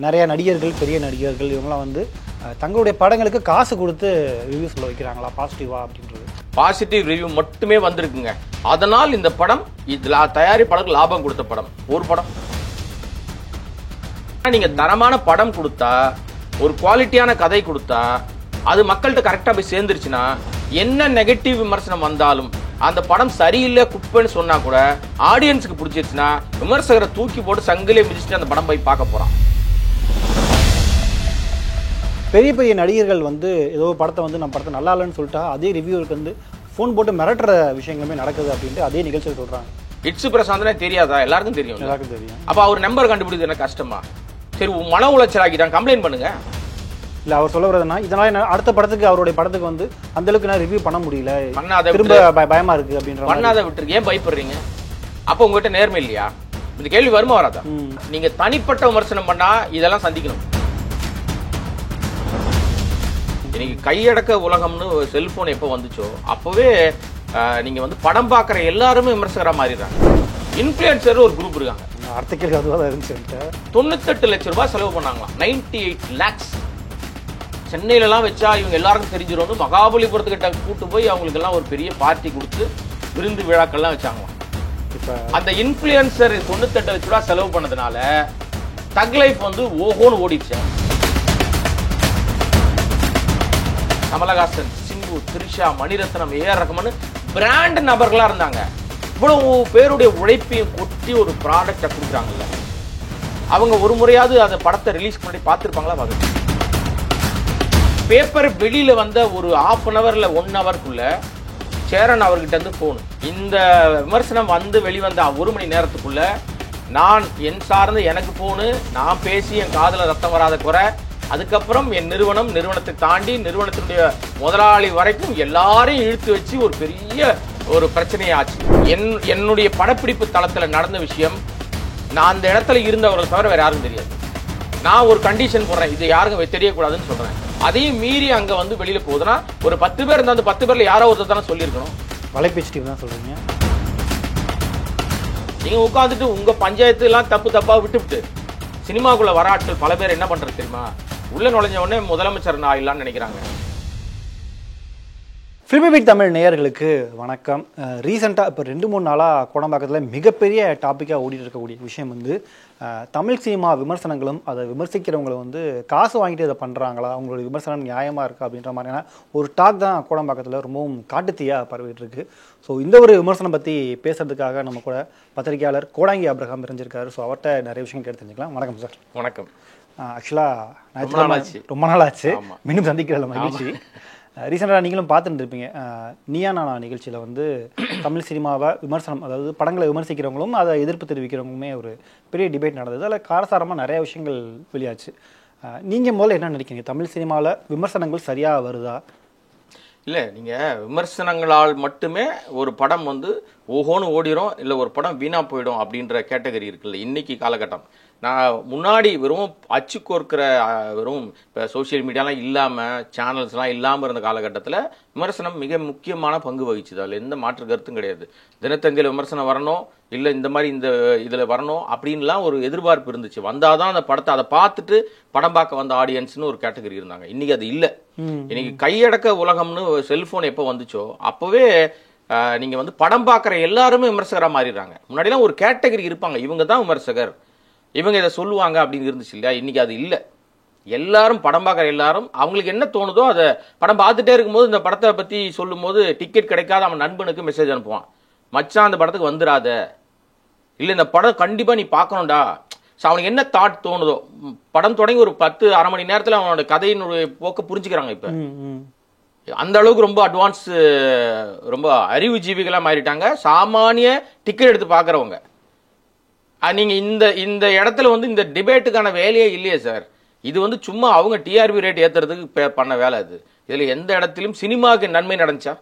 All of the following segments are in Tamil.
நிறைய நடிகர்கள், பெரிய நடிகர்கள் இவங்கலாம் வந்து தங்களுடைய படங்களுக்கு காசு கொடுத்து ரிவ்யூ சொல்ல வைக்கிறாங்களா, பாசிட்டிவா அப்படின்றது. பாசிட்டிவ் ரிவ்யூ மட்டுமே வந்திருக்குங்க. அதனால் இந்த படம் தயாரிப்பாளருக்கு லாபம் கொடுத்த படம் ஒரு படம். நீங்க தரமான படம் கொடுத்தா, ஒரு குவாலிட்டியான கதை கொடுத்தா, அது மக்கள்கிட்ட கரெக்டா போய் சேர்ந்துருச்சுன்னா, என்ன நெகட்டிவ் விமர்சனம் வந்தாலும் அந்த படம் சரியில்லை குப்பைன்னு சொன்னா கூட ஆடியன்ஸுக்கு பிடிச்சிருச்சுன்னா விமர்சகரை தூக்கி போட்டு சங்கிலே மிதிச்சுட்டு அந்த படம் போய் பார்க்க போறான். பெரிய பெரிய நடிகர்கள் வந்து ஏதோ படத்தை வந்து நம்ம படத்தை நல்லா இல்லைன்னு சொல்லிட்டா அதே ரிவ்யூருக்கு வந்து ஃபோன் போட்டு மிரட்டுற விஷயங்களுமே நடக்குது அப்படின்ட்டு அதே நிகழ்ச்சியில் சொல்றாங்க. இட்ஸ் பிரசாந்த்னே தெரியாதா? எல்லாருக்கும் தெரியும். எல்லாருக்கும் தெரியும். அப்ப அவர் நம்பர் கண்டுபிடிக்கிறது என்ன கஷ்டமா? சரி, மன உளைச்சல் ஆகிட்டான், கம்ப்ளைண்ட் பண்ணுங்க. இல்ல, அவர் சொல்ல வரதுன்னா இதனால அடுத்த படத்துக்கு அவருடைய படத்துக்கு வந்து அந்த அளவுக்கு நான் ரிவ்யூ பண்ண முடியல, திரும்ப பயமா இருக்கு அப்படின்ற. பண்ணாத விட்டுருக்கு, ஏன் பயப்படுறீங்க? அப்ப உங்ககிட்ட நேர்மை இல்லையா? இந்த கேள்வி வருமா வராதா? நீங்க தனிப்பட்ட விமர்சனம் பண்ணா இதெல்லாம் சந்திக்கணும். இன்னைக்கு கையடக்க உலகம்னு செல்போன் எப்போ வந்துச்சோ அப்பவே நீங்க வந்து படம் பார்க்குற எல்லாருமே விமர்சகரா மாறிடுறாங்க. இன்ஃப்ளூயன்சர் ஒரு குரூப் இருக்காங்க. அடுத்த கேள்வி அதுவாக இருந்துச்சு. 98 லட்சம் ரூபாய் செலவு பண்ணாங்களாம். 98 lakhs. சென்னையிலலாம் வச்சா இவங்க எல்லாருக்கும் தெரிஞ்சிடும். மகாபலிபுரத்துக்கிட்ட கூட்டு போய் அவங்களுக்கு எல்லாம் ஒரு பெரிய பார்ட்டி கொடுத்து விருந்து விழாக்கள்லாம் வச்சாங்களாம். இப்போ அந்த இன்ஃப்ளூயன்சர் 98 லட்சம் ரூபாய் செலவு பண்ணதுனால தக் லைஃப் வந்து ஓஹோன்னு ஓடிடுச்சு. கமலஹாசன், சிம்பு, த்ரிஷா, மணிரத்னம், ஏஆர் ரஹ்மான் பிராண்ட் நபர்களா இருந்தாங்க. இவ்வளவு பேருடைய உழைப்பையும் கொட்டி ஒரு ப்ராடக்டை கொடுக்குறாங்கல்ல, அவங்க ஒரு முறையாவது அந்த படத்தை ரிலீஸ் பண்ணி பார்த்துருப்பாங்களா? பார்த்து பேப்பர் வெளியில வந்த ஒரு 1/2 hour 1 hourக்குள்ள சேரன் அவர்கிட்ட இருந்து போன், இந்த விமர்சனம் வந்து வெளிவந்த 1 மணி நேரத்துக்குள்ள நான் என் சார்ந்து எனக்கு போனு, நான் பேசி என் காதுல ரத்தம் வராத குறை, அதுக்கப்புறம் என் நிறுவனத்தை தாண்டி நிறுவனத்தினுடைய முதலாளி வரைக்கும் எல்லாரையும் இழுத்து வச்சு ஒரு பெரிய ஒரு பிரச்சனையாச்சு. என்னுடைய படப்பிடிப்பு தளத்துல நடந்த விஷயம் நான் அந்த இடத்துல இருந்தவர்களை தவிர வேற யாருக்கும் தெரியாது. நான் ஒரு கண்டிஷன் போடுறேன், இது யாருக்கும் தெரியக்கூடாதுன்னு சொல்றேன். அதையும் மீறி அங்க வந்து வெளியில போகுதுன்னா ஒரு 10 பேர் இருந்தா அந்த 10 பேர்ல யாரோ ஒருத்தர் தானே சொல்லியிருக்கணும். வலைபேச்சு தான் சொல்றீங்க. நீங்க உட்காந்துட்டு உங்க பஞ்சாயத்து எல்லாம் தப்பா விட்டுவிட்டு சினிமாக்குள்ள வர ஆட்கள் பல பேர் என்ன பண்றது தெரியுமா? உள்ள நுழைஞ்ச உடனே முதலமைச்சர் நான் இல்லான்னு நினைக்கிறாங்க. ஃபில்மி பீட் தமிழ் நேயர்களுக்கு வணக்கம். ரீசெண்டாக இப்போ 2-3 நாளாக கோடம்பாக்கத்தில் மிகப்பெரிய டாப்பிக்காக ஓடிட்டு இருக்கக்கூடிய விஷயம் வந்து தமிழ் சினிமா விமர்சனங்களும் அதை விமர்சிக்கிறவங்களும் வந்து காசு வாங்கிட்டு இதை பண்ணுறாங்களா, அவங்களுடைய விமர்சனம் நியாயமாக இருக்கா அப்படின்ற மாதிரியான ஒரு டாக் தான் கோடம்பாக்கத்தில் ரொம்பவும் காட்டுத்தீயாக பரவிட்டு இருக்கு. ஸோ இந்த ஒரு விமர்சனம் பற்றி பேசுறதுக்காக நம்ம கூட பத்திரிகையாளர் கோடாங்கி அப்ரஹாம் இருந்திருக்காரு. ஸோ அவர்கிட்ட நிறைய விஷயம் கேட்டு தெரிஞ்சுக்கலாம். வணக்கம் சார். வணக்கம். ஆக்சுவலாக ரொம்ப நாள் ஆச்சு, மீண்டும் சந்திக்கிறதுல மகிழ்ச்சி. ரீசெண்டாக நீங்களும் பார்த்துட்டு இருப்பீங்க, நீயா நானா நிகழ்ச்சியில் வந்து தமிழ் சினிமாவை விமர்சனம், அதாவது படங்களை விமர்சிக்கிறவங்களும் அதை எதிர்ப்பு தெரிவிக்கிறவங்களுமே ஒரு பெரிய டிபேட் நடந்தது. அதில் காரசாரமாக நிறைய விஷயங்கள் வெளியாச்சு. நீங்கள் முதல்ல என்ன நினைக்கிறீங்க, தமிழ் சினிமாவில் விமர்சனங்கள் சரியாக வருதா? இல்லை, நீங்கள் விமர்சனங்களால் மட்டுமே ஒரு படம் வந்து ஓஹோன்னு ஓடிடும், இல்லை ஒரு படம் வீணாக போயிடும் அப்படின்ற கேட்டகரி இருக்குல்ல இன்னைக்கு காலகட்டம். நான் முன்னாடி வெறும் அச்சு கோர்க்கிற வெறும் இப்போ சோசியல் மீடியாலாம் இல்லாமல் சேனல்ஸ்லாம் இல்லாமல் இருந்த காலகட்டத்தில் விமர்சனம் மிக முக்கியமான பங்கு வகிச்சுது. அதில் எந்த மாற்று கருத்தும் கிடையாது. தினத்தந்தியில் விமர்சனம் வரணும், இல்லை இந்த மாதிரி இந்த இதில் வரணும் அப்படின்லாம் ஒரு எதிர்பார்ப்பு இருந்துச்சு. வந்தால் தான் அந்த படத்தை அதை பார்த்துட்டு படம் பார்க்க வந்த ஆடியன்ஸ்னு ஒரு கேட்டகரி இருந்தாங்க. இன்னைக்கு அது இல்லை. இன்னைக்கு கையடக்க உலகம்னு செல்போன் எப்போ வந்துச்சோ அப்போவே நீங்கள் வந்து படம் பார்க்குற எல்லாருமே விமர்சகராக மாறிடுறாங்க. முன்னாடிலாம் ஒரு கேட்டகரி இருப்பாங்க, இவங்க தான் விமர்சகர், இவங்க இதை சொல்லுவாங்க அப்படின்னு இருந்துச்சு இல்லையா? இன்னைக்கு அது இல்லை. எல்லாரும் படம் பார்க்குற எல்லாரும் அவங்களுக்கு என்ன தோணுதோ அதை படம் பார்த்துட்டே இருக்கும்போது இந்த படத்தை பற்றி சொல்லும் போது டிக்கெட் கிடைக்காத அவன் நண்பனுக்கு மெசேஜ் அனுப்புவான், மச்சான் அந்த படத்துக்கு வந்துடாத, இல்லை இந்த படம் கண்டிப்பாக நீ பார்க்கணும்டா. ஸோ அவனுக்கு என்ன தாட் தோணுதோ, படம் தொடங்கி ஒரு 10-1/2 மணி நேரத்தில் அவனோட கதையினுடைய போக்க புரிஞ்சுக்கிறாங்க. இப்போ அந்த அளவுக்கு ரொம்ப அட்வான்ஸ், ரொம்ப அறிவு ஜீவிகளாக மாறிட்டாங்க சாமானிய டிக்கெட் எடுத்து பார்க்குறவங்க. நீங்க இந்த இடத்துல வந்து இந்த டிபேட்டுக்கான வேலையே இல்லையே சார். இது வந்து சும்மா அவங்க டிஆர்பி ரேட் ஏத்துறதுக்கு பண்ண வேலை. அது இதுல எந்த இடத்திலும் சினிமாவுக்கு நன்மை நடந்துச்சா?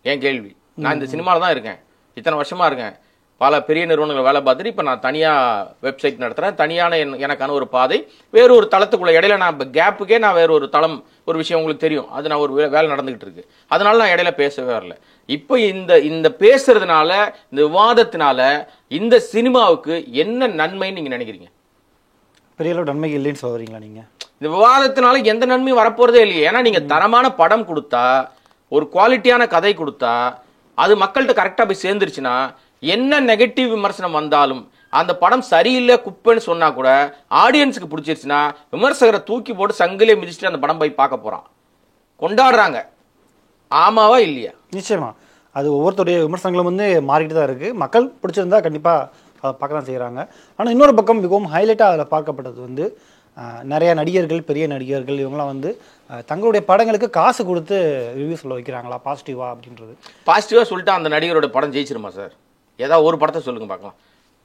என் கேள்வி. நான் இந்த சினிமாவில் தான் இருக்கேன், இத்தனை வருஷமா இருக்கேன், பல பெரிய நிறுவனங்கள் வேலை பார்த்துட்டு இப்போ நான் தனியாக வெப்சைட் நடத்துகிறேன். தனியான எனக்கான ஒரு பாதை, வேறு ஒரு தளத்துக்குள்ள இடையில நான் கேப்புக்கே நான் வேறு ஒரு தளம், ஒரு விஷயம் உங்களுக்கு தெரியும், அது நான் ஒரு வேலை நடந்துகிட்டு இருக்கு, அதனால நான் இடையில பேசவே வரல. இப்போ இந்த பேசுறதுனால, இந்த விவாதத்தினால இந்த சினிமாவுக்கு என்ன நன்மைன்னு நீங்க நினைக்கிறீங்க? பெரிய அளவு நன்மை இல்லைன்னு சொல்றீங்களா நீங்க? இந்த விவாதத்தினால எந்த நன்மையும் வரப்போறதே இல்லையே. ஏன்னா நீங்க தரமான படம் கொடுத்தா, ஒரு குவாலிட்டியான கதை கொடுத்தா, அது மக்கள்கிட்ட கரெக்டா போய் சேர்ந்துருச்சுன்னா, என்ன நெகட்டிவ் விமர்சனம் வந்தாலும் அந்த படம் சரியில்லை குப்பைன்னு சொன்னா கூட ஆடியன்ஸுக்கு பிடிச்சிருச்சுன்னா விமர்சகரை தூக்கி போட்டு சங்கிலே மிதிச்சுட்டு அந்த படம் போய் பார்க்க போறான், கொண்டாடுறாங்க. ஆமாவா இல்லையா? நிச்சயமா அது ஒவ்வொருத்தருடைய விமர்சனங்களும் வந்து மாறிட்டு தான் இருக்கு. மக்கள் பிடிச்சிருந்தா கண்டிப்பா அதை பார்க்க தான் செய்யறாங்க. ஆனா இன்னொரு பக்கம் மிகவும் ஹைலைட்டா அதில் பார்க்கப்பட்டது வந்து நிறைய நடிகர்கள், பெரிய நடிகர்கள் இவங்களாம் வந்து தங்களுடைய படங்களுக்கு காசு கொடுத்து ரிவ்யூ சொல்ல வைக்கிறாங்களா பாசிட்டிவா அப்படின்றது. பாசிட்டிவா சொல்லிட்டு அந்த நடிகரோட படம் ஜெயிச்சிருமா சார்? ஏதாவது ஒரு படத்தை சொல்லுங்க பார்க்கலாம்.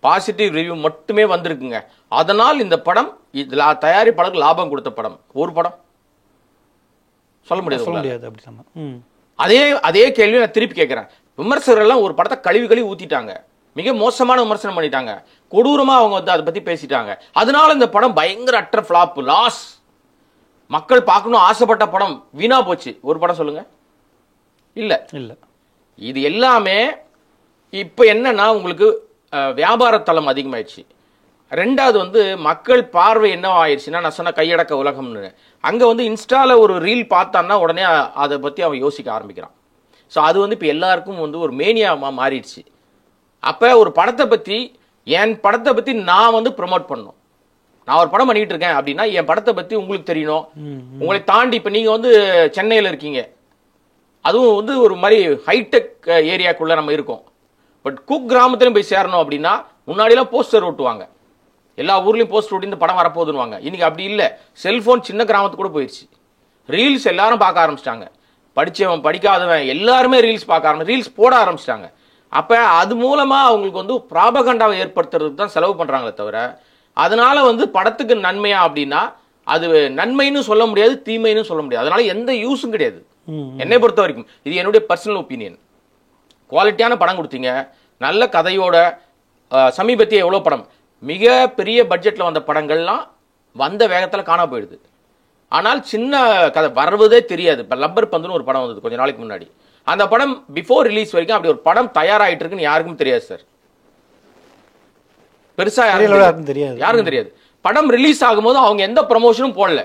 பாசிட்டிவ் ரிவ்யூ மட்டுமே வந்திருக்குங்க. அதனால் இந்த படம் தயாரிப்பாளருக்கு லாபம் கொடுத்த படம் ஒரு படம் சொல்ல முடியாது. அப்படி சொன்னா அதே கேள்வி நான் திருப்பி கேட்கிறேன். விமர்சகர்கள் எல்லாம் ஒரு படத்தை கழுவி ஊத்திட்டாங்க, மிக மோசமான விமர்சனம் பண்ணிட்டாங்க, கொடூரமா அவங்க வந்து அதை பத்தி பேசிட்டாங்க. அதனால இந்த படம் பயங்கர அட்டர் ஃபிளாப், லாஸ், மக்கள் பார்க்கணும் ஆசைப்பட்ட படம் வீணா போச்சு. ஒரு படம் சொல்லுங்க. இல்ல இல்ல இது எல்லாமே இப்ப என்னன்னா உங்களுக்கு வியாபார தளம் அதிகமாயிடுச்சு. ரெண்டாவது வந்து மக்கள் பார்வை என்ன ஆயிடுச்சுன்னா, நான் சொன்ன கையடக்க உலகம்னு, அங்க வந்து இன்ஸ்டால ஒரு ரீல் பார்த்தான்னா உடனே அதை பத்தி அவன் யோசிக்க ஆரம்பிக்கிறான். ஸோ அது வந்து இப்போ எல்லாருக்கும் வந்து ஒரு மேனியாமா மாறிடுச்சு. அப்போ ஒரு படத்தை பற்றி, என் படத்தை பற்றி நான் வந்து ப்ரொமோட் பண்ணணும். நான் ஒரு படம் பண்ணிட்டு இருக்கேன் அப்படின்னா என் படத்தை பற்றி உங்களுக்கு தெரியணும். உங்களை தாண்டி இப்போ நீங்கள் வந்து சென்னையில் இருக்கீங்க, அதுவும் வந்து ஒரு மாதிரி ஹைடெக் ஏரியாக்குள்ளே நம்ம இருக்கோம். பட் குக் கிராமத்திலையும் போய் சேரணும் அப்படின்னா முன்னாடியெல்லாம் போஸ்டர் ஓட்டுவாங்க, எல்லா ஊர்லேயும் போஸ்டர் ஓட்டி இந்த படம் வரப்போகுதுன்னுவாங்க. இன்னைக்கு அப்படி இல்லை. செல்ஃபோன் சின்ன கிராமத்துக்கு கூட போயிடுச்சு. ரீல்ஸ் எல்லாரும் பார்க்க ஆரம்பிச்சிட்டாங்க. படித்தவன் படிக்காதவன் எல்லாருமே ரீல்ஸ் பார்க்க ரீல்ஸ் போட ஆரம்பிச்சிட்டாங்க. அப்போ அது மூலமாக அவங்களுக்கு வந்து ப்ராபகண்டாவை ஏற்படுத்துறதுக்கு தான் செலவு பண்ணுறாங்களே தவிர, அதனால வந்து படத்துக்கு நன்மையா அப்படின்னா அது நன்மைன்னு சொல்ல முடியாது, தீமைன்னு சொல்ல முடியாது. அதனால எந்த யூஸும் கிடையாது என்னை பொறுத்த வரைக்கும். இது என்னுடைய பர்சனல் ஒப்பீனியன். குவாலிட்டியான படம் கொடுத்தீங்க, நல்ல கதையோட. சமீபத்திய எவ்வளோ படம் மிக பெரிய பட்ஜெட்டில் வந்த படங்கள்லாம் வந்த வேகத்தில் காண போயிடுது. ஆனால் சின்ன கதை வருவதே தெரியாது. இப்போ லப்பர் பந்துன்னு ஒரு படம் வந்தது கொஞ்ச நாளைக்கு முன்னாடி. அந்த படம் பிஃபோர் ரிலீஸ் வரைக்கும் அப்படி ஒரு படம் தயாராகிட்டு இருக்குன்னு யாருக்கும் தெரியாது சார். பெருசா யாருக்கும் தெரியாது. படம் ரிலீஸ் ஆகும்போது அவங்க எந்த ப்ரமோஷனும் போடல,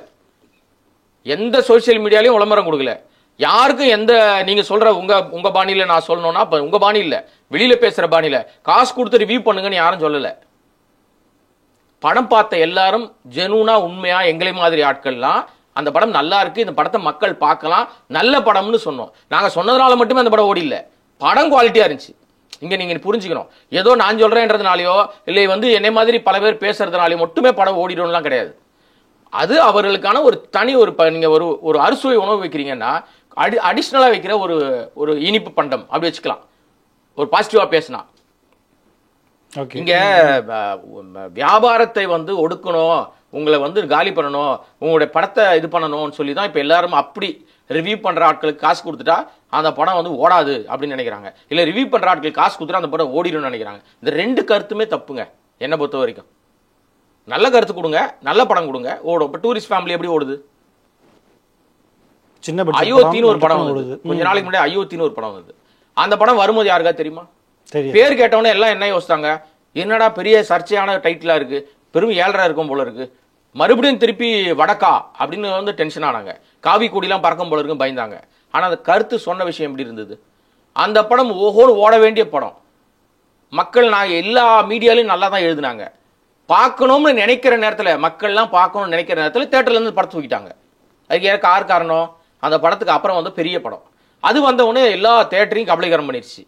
எந்த சோசியல் மீடியாலையும் விளம்பரம் கொடுக்கல, யாருக்கும் எந்த நீங்க சொல்ற உங்க பாணியில நான் சொல்லணும்னா உங்க பாணி இல்ல, வெளியில பேசுற பாணியில காசு கொடுத்து ரிவ்யூ பண்ணுங்கன்னு யாரும் சொல்லல. படம் பார்த்த எல்லாரும் ஜெனூனா உண்மையா எங்களை மாதிரி ஆட்கள்லாம் அந்த படம் நல்லா இருக்கு, இந்த படத்தை மக்கள் பார்க்கலாம், நல்ல படம்னு சொன்னோம். நாங்க சொன்னதுனால மட்டுமே அந்த படம் ஓடி இல்ல, படம் குவாலிட்டியா இருந்துச்சு. இங்க நீங்க புரிஞ்சுக்கணும், ஏதோ நான் சொல்றேன்றதுனாலயோ இல்லை வந்து என்னை மாதிரி பல பேர் பேசுறதுனாலயோ மட்டுமே படம் ஓடிடும்லாம் கிடையாது. அது அவர்களுக்கான ஒரு தனி ஒரு நீங்க ஒரு அறுசுவை உணவு வைக்கிறீங்கன்னா அடிஷனலா வைக்கிற ஒரு இனிப்பு பண்டம் அப்படி வச்சுக்கலாம், ஒரு பாசிட்டிவா பேசினா. இங்க வியாபாரத்தை வந்து ஒடுக்கணும், உங்களை வந்து காலி பண்ணணும், உங்களுடைய படத்தை இது பண்ணணும்னு சொல்லி தான் இப்ப எல்லாரும் அப்படி ரிவ்யூ பண்ற ஆட்களுக்கு காசு கொடுத்துட்டா அந்த படம் வந்து ஓடாது அப்படின்னு நினைக்கிறாங்க. இல்ல ரிவ்யூ பண்ற ஆட்களுக்கு காசு கொடுத்துட்டா அந்த படம் ஓடிடும்னு நினைக்கிறாங்க. இந்த ரெண்டு கருத்துமே தப்புங்க என்னை பொறுத்த வரைக்கும். நல்ல கருத்து கொடுங்க, நல்ல படம் கொடுங்க, ஓடும். இப்ப டூரிஸ்ட் ஃபேமிலி எப்படி ஓடுது? சின்ன அயோத்தின்னு ஒரு படம் வருது கொஞ்ச நாளைக்கு முன்னாடி. அயோத்தின்னு ஒரு படம் வருது. அந்த படம் வரும்போது யாருக்கா தெரியுமா? பேர் கேட்டவொடனே எல்லாம் என்ன யோசித்தாங்க, என்னடா பெரிய சர்ச்சையான டைட்டிலா இருக்கு, பெரும் 7.5 இருக்கும் போல இருக்கு, மறுபடியும் திருப்பி வடக்கா அப்படின்னு வந்து டென்ஷன் ஆனாங்க. காவி கூடிலாம் பறக்கும் போல இருக்கு பயந்தாங்க. ஆனா அந்த கருத்து சொன்ன விஷயம் எப்படி இருந்தது? அந்த படம் ஓஹோடு ஓட வேண்டிய படம். மக்கள் நான் எல்லா மீடியாலையும் நல்லா தான் எழுதினாங்க. பார்க்கணும்னு நினைக்கிற நேரத்தில், மக்கள்லாம் பார்க்கணும்னு நினைக்கிற நேரத்தில் தேட்டர்ல இருந்து படத்தை தூக்கிட்டாங்க. அதுக்கு யார் காரணம்? அந்த படத்துக்கு அப்புறம் வந்து பெரிய படம் அது வந்த உடனே எல்லா தேட்டரையும் கபலீகரம் பண்ணிடுச்சு.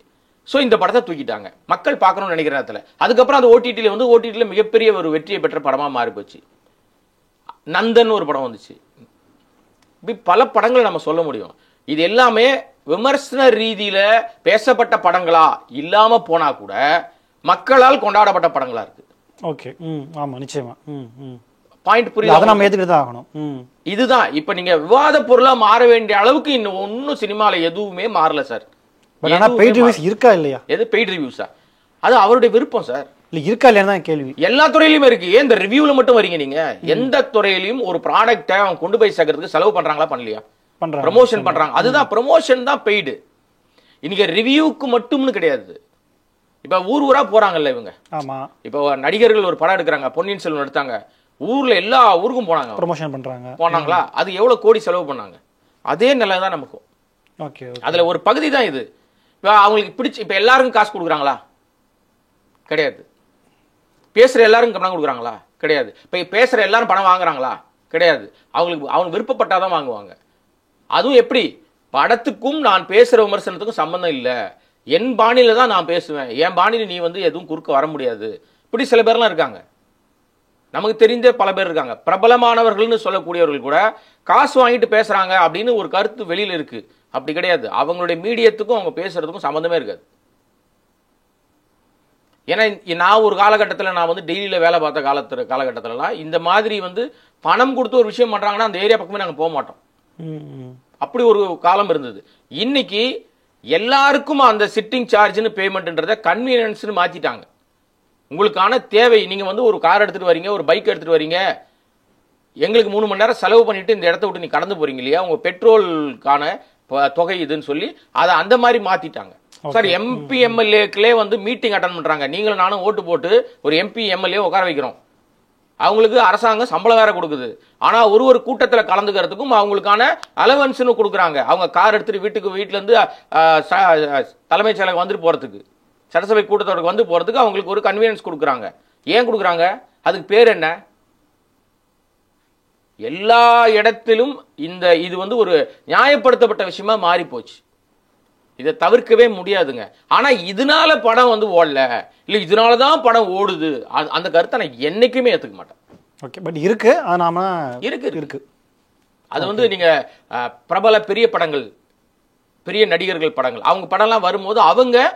ஸோ இந்த படத்தை தூக்கிட்டாங்க மக்கள் பார்க்கணும்னு நினைக்கிற நேரத்தில். அதுக்கப்புறம் அந்த ஓடிடியில் மிகப்பெரிய ஒரு வெற்றியை பெற்ற படமாக மாறி போச்சு. நந்தன் ஒரு படம் வந்துச்சு. இப்படி பல படங்கள் நம்ம சொல்ல முடியும். இது எல்லாமே விமர்சன ரீதியில பேசப்பட்ட படங்களா இல்லாம போனா கூட மக்களால் கொண்டாடப்பட்ட படங்களா இருக்கு. ஓகே, ஆமா, நிச்சயமா. பாயிண்ட் புரியல, அதை நம்ம ஏத்துக்கிட்டு தான் ஆகணும். இதுதான் இப்ப நீங்க விவாத பொருளா மாற வேண்டிய அளவுக்கு இன்னும் ஒன்னும் சினிமால எதுவுமே மாறல சார். பெய்ட் ரிவ்யூஸ் இருக்கா இல்லையா? எது பெய்ட் ரிவ்யூஸா? அது அவருடைய விருப்பம் சார். இல்ல இருக்கா இல்லையா தான் கேள்வி. எல்லா துறையிலுமே இருக்கு. ஏன் இந்த ரிவ்யூல மட்டும் வரீங்க நீங்க? எந்த துறையிலும் ஒரு ப்ராடக்ட்டை அவங்க கொண்டு போய் சேர்க்கறதுக்கு செலவு பண்றாங்களா பண்ணலையா? ப்ரமோஷன் பண்றாங்க. அதுதான் ப்ரமோஷன் தான் பெய்டு. இன்னைக்கு ரிவ்யூக்கு மட்டும்னு கிடையாது. இப்ப ஊர் ஊரா போறாங்கல்ல இவங்க. ஆமா. இப்ப நடிகர்கள் ஒரு படம் எடுக்கிறாங்க, பொன்னியின் செல்வன் எடுத்தாங்க, ஊர்ல எல்லா ஊருக்கும் போனாங்க, ப்ரொமோஷன் பண்றாங்க. போனாங்களா? அது எவ்வளவு கோடி செலவு பண்ணாங்க? அதே நிலை தான் நமக்கும். ஓகே, அதுல ஒரு பகுதி தான் இது. இப்ப அவங்களுக்கு பிடிச்சி இப்ப எல்லாருக்கும் காசு கொடுக்குறாங்களா? கிடையாது. பேசுற எல்லாருக்கும் பணம் கொடுக்குறாங்களா? கிடையாது. இப்ப பேசுற எல்லாரும் பணம் வாங்குறாங்களா? கிடையாது. அவங்க விருப்பப்பட்டாதான் வாங்குவாங்க. அதுவும் எப்படி? படத்துக்கும் நான் பேசுற விமர்சனத்துக்கும் சம்பந்தம் இல்ல, என் பாணியில தான் நான் பேசுவேன், என் பாணியில நீ எதுவும் குறுக்க வர முடியாது. இப்படி சில பேர்லாம் இருக்காங்க, நமக்கு தெரிந்த பல பேர் இருக்காங்க. பிரபலமானவர்கள்னு சொல்லக்கூடியவர்கள் கூட காசு வாங்கிட்டு பேசுறாங்க அப்படின்னு ஒரு கருத்து வெளியில இருக்கு. அப்படி கிடையாது. அவங்களுடைய மீடியத்துக்கும் அவங்க பேசுறதுக்கும் சம்பந்தமே இருக்காது. ஏன்னா நான் ஒரு காலகட்டத்தில் நான் டெய்லியில வேலை பார்த்த காலகட்டத்திலலாம் இந்த மாதிரி பணம் கொடுத்து ஒரு விஷயம் பண்றாங்கன்னா அந்த ஏரியா பக்கமே நாங்க போக மாட்டோம். அப்படி ஒரு காலம் இருந்தது. இன்னைக்கு எல்லாருக்கும் அந்த சிட்டிங் சார்ஜ்னு பேமெண்ட்ன்றத கன்வீனியன்ஸ்னு மாத்திட்டாங்க. உங்களுக்கான தேவை, நீங்க ஒரு கார் எடுத்துட்டு வரீங்க, ஒரு பைக் எடுத்துட்டு வரீங்க, எங்களுக்கு 3 மணி நேரம் செலவு பண்ணிட்டு இந்த இடத்த விட்டு நீ கடந்து போறீங்க இல்லையா, உங்க பெட்ரோலுக்கான தொகை இதுன்னு சொல்லி அதை அந்த மாதிரி மாத்திட்டாங்க. சார், எம்பி எம்எல்ஏக்களே மீட்டிங் அட்டன் பண்றாங்க. நீங்களும் நானும் ஓட்டு போட்டு ஒரு எம்பி எம்எல்ஏ உட்கார வைக்கிறோம். அவங்களுக்கு அரசாங்கம் சம்பளம் வேற கொடுக்குது. ஆனா ஒரு கூட்டத்தில் கலந்துக்கிறதுக்கும் அவங்களுக்கான அலவன்ஸ்னு கொடுக்குறாங்க. அவங்க கார் எடுத்துட்டு வீட்டுல இருந்து தலைமைச் செயலகம் வந்துட்டு போறதுக்கு, சட்டசபை கூட்டத்தொடருக்கு போறதுக்கு அவங்களுக்கு ஒரு கன்வீனியன்ஸ் கொடுக்குறாங்க. ஏன் கொடுக்குறாங்க? அதுக்கு பேர் என்ன? எல்லா இடத்திலும் இது ஒரு நியாயப்படுத்தப்பட்ட விஷயமா மாறி போச்சு. இதை தவிர்க்கவே முடியாதுங்க. ஆனா இதனால படம் ஓடல, இல்ல இதனாலதான் படம் ஓடுது, அந்த கருத்தை நான் என்னைக்குமே ஏத்துக்க மாட்டேன். ஓகே, பட் இருக்கு, அது நாம இருக்கு. அது நீங்க பிரபல பெரிய படங்கள், பெரிய நடிகர்கள் படங்கள், அவங்க படம்லாம் வரும்போது அவங்க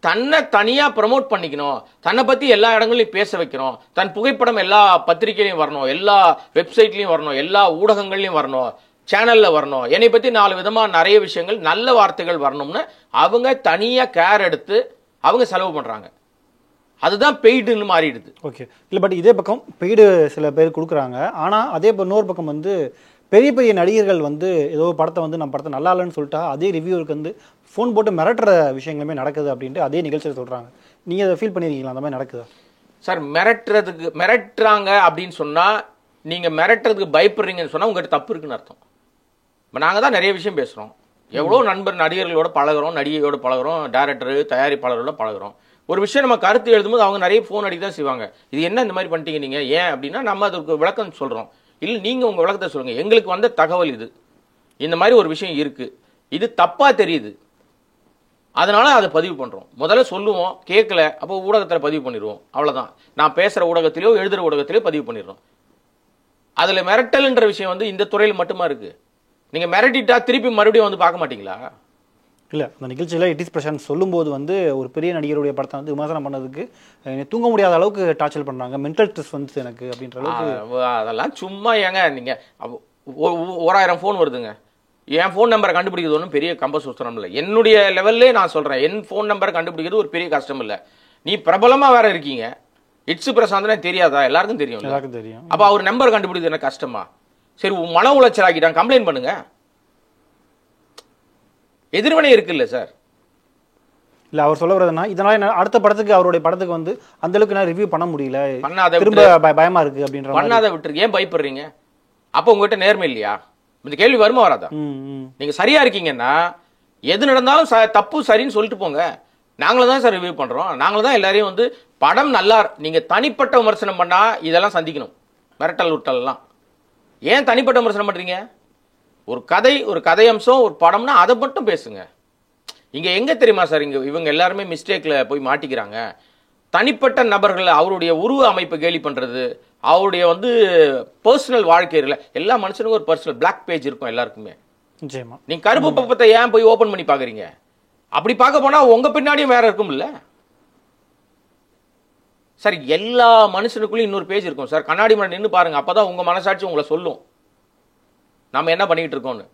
தன்னை தனியா ப்ரமோட் பண்ணிக்கணும், தன்னை பத்தி எல்லா இடங்களையும் பேச வைக்கணும், தன் புகைப்படம் எல்லா பத்திரிகையிலையும் வரணும், எல்லா வெப்சைட்லயும் வரணும், எல்லா ஊடகங்கள்லயும் வரணும், சேனல்ல வரணும், என்னை பத்தி 4 விதமா நிறைய விஷயங்கள், நல்ல வார்த்தைகள் வரணும்னு அவங்க தனியா கேர் எடுத்து அவங்க செலவு பண்றாங்க. அதுதான் பெய்டுன்னு மாறிடுது. ஓகே, இல்லை பட் இதே பக்கம் பெய்டு சில பேர் கொடுக்குறாங்க. ஆனால் அதே இன்னொரு பக்கம் பெரிய பெரிய நடிகர்கள் ஏதோ படத்தை நம்ம படத்தை நல்லா இல்லைன்னு சொல்லிட்டா அதே ரிவ்யூருக்கு ஃபோன் போட்டு மிரட்டுற விஷயங்களுமே நடக்குது அப்படின்ட்டு அதே நிகழ்ச்சியில் சொல்கிறாங்க. நீங்கள் அதை ஃபீல் பண்ணியிருக்கீங்களா? அந்த மாதிரி நடக்குதா? சார், மிரட்டுறாங்க அப்படின்னு சொன்னால், நீங்கள் மிரட்டுறதுக்கு பயப்படுறீங்கன்னு சொன்னால் உங்கள்கிட்ட தப்பு இருக்குன்னு அர்த்தம். இப்போ நாங்கள் தான் நிறைய விஷயம் பேசுகிறோம், எவ்வளோ நடிகர்களோட பழகிறோம், நடிகையோட பழகிறோம், டைரக்டர் தயாரிப்பாளர்களோட பழகிறோம். ஒரு விஷயம் நம்ம கருத்து எழுதும்போது அவங்க நிறைய ஃபோன் அடிக்க தான் செய்வாங்க. இது என்ன இந்த மாதிரி பண்ணிட்டீங்க நீங்கள், ஏன் அப்படின்னா நம்ம அதுக்கு விளக்கம் சொல்கிறோம். இல்லை, நீங்கள் உங்கள் விளக்கத்தை சொல்லுங்கள், எங்களுக்கு வந்த தகவல் இது, இந்த மாதிரி ஒரு விஷயம் இருக்குது, இது தப்பாக தெரியுது, அதனால அதை பதிவு பண்ணுறோம். முதல்ல சொல்லுவோம், கேட்கல, அப்போ ஊடகத்தில் பதிவு பண்ணிடுவோம், அவ்வளோதான். நான் பேசுகிற ஊடகத்திலேயோ எழுதுகிற ஊடகத்திலேயோ பதிவு பண்ணிடுறோம். அதில் மிரட்டல்ன்ற விஷயம் இந்த துறையில் மட்டுமா இருக்குது. நீங்கள் மிரட்டிட்டா திருப்பி மறுபடியும் பார்க்க மாட்டீங்களா? இல்லை, அந்த நிகழ்ச்சியில் இட் இஸ் பிரசாந்த் சொல்லும்போது ஒரு பெரிய நடிகருடைய படத்தை விமர்சனம் பண்ணதுக்கு தூங்க முடியாத அளவுக்கு டார்ச்சர் பண்ணுறாங்க, மென்டல் ஸ்ட்ரெஸ் எனக்கு அப்படின்ற அளவுக்கு. அதெல்லாம் சும்மா ஏங்க, நீங்கள் 1000 ஃபோன் வருதுங்க, என் ஃபோன் நம்பரை கண்டுபிடிக்கிறது ஒன்றும் பெரிய கம்பசூத்திரம் இல்லை. என்னுடைய லெவல்லே நான் சொல்கிறேன், என் ஃபோன் நம்பரை கண்டுபிடிக்கிறது ஒரு பெரிய கஷ்டம் இல்லை. நீ பிரபலமாக வேற இருக்கீங்க, இட்ஸ் பிரசாந்த்னா தெரியாதா? எல்லாருக்கும் தெரியும், எல்லாருக்கும் தெரியும். அப்போ அவர் நம்பர் கண்டுபிடிக்கிறது என்ன கஷ்டமா? சரி, மன உளைச்சல் ஆக்கிட்டாங்க, கம்ப்ளைண்ட் பண்ணுங்க. எதிர்வினை இருக்குல்ல சார். இல்ல, அவர் சொல்ல வரதுன்னா இதனால அடுத்த படத்துக்கு அவருடைய படத்துக்கு அந்த அளவுக்கு நான் ரிவ்யூ பண்ண முடியல, பண்ணாத, திரும்ப பயமா இருக்கு அப்படின்ற. பண்ணாத விட்டுரு, ஏன் பயப்படுறீங்க? அப்போ உங்ககிட்ட நேர்மை இல்லையா? இந்த கேள்வி வருமா வராதா? நீங்க சரியா இருக்கீங்கன்னா எது நடந்தாலும் தப்பு சரின்னு சொல்லிட்டு போங்க. நாங்களும் தான் சார் ரிவ்யூ பண்றோம், நாங்களும் தான் எல்லாரையும் படம் நல்லா, நீங்க தனிப்பட்ட விமர்சனம் பண்ணா இதெல்லாம் சந்திக்கணும், மிரட்டல் உட்டல்லாம். ஏன் தனிப்பட்ட விமர்சனம் பண்றீங்க? ஒரு கதை அம்சம், ஒரு படம்னா அதை மட்டும் பேசுங்க. இங்க எங்க தெரியுமா சார், இவங்க எல்லாருமே மிஸ்டேக்ல போய் மாட்டிக்கிறாங்க. தனிப்பட்ட நபர்கள் அவருடைய உருவ அமைப்பை கேலி பண்றது, அவருடைய பர்சனல் வாழ்க்கையில, எல்லா மனுஷனுக்கும் ஒரு பர்சனல் பிளாக் பேஜ் இருக்கும் எல்லாருக்குமே. நீங்க கருப்பு பக்கத்தை ஏன் போய் ஓபன் பண்ணி பாக்குறீங்க? அப்படி பார்க்க போனா உங்க பின்னாடியும் வேற இருக்கும் இல்ல சார். எல்லா மனுஷனுக்குள்ளயும் இன்னொரு பேஜ் இருக்கும் சார். கண்ணாடி முன்னாடி நின்று பாருங்க, அப்பதான் உங்க மனசாட்சி உங்களை சொல்லும் நம்ம என்ன பண்ணிட்டு இருக்கோம்னு.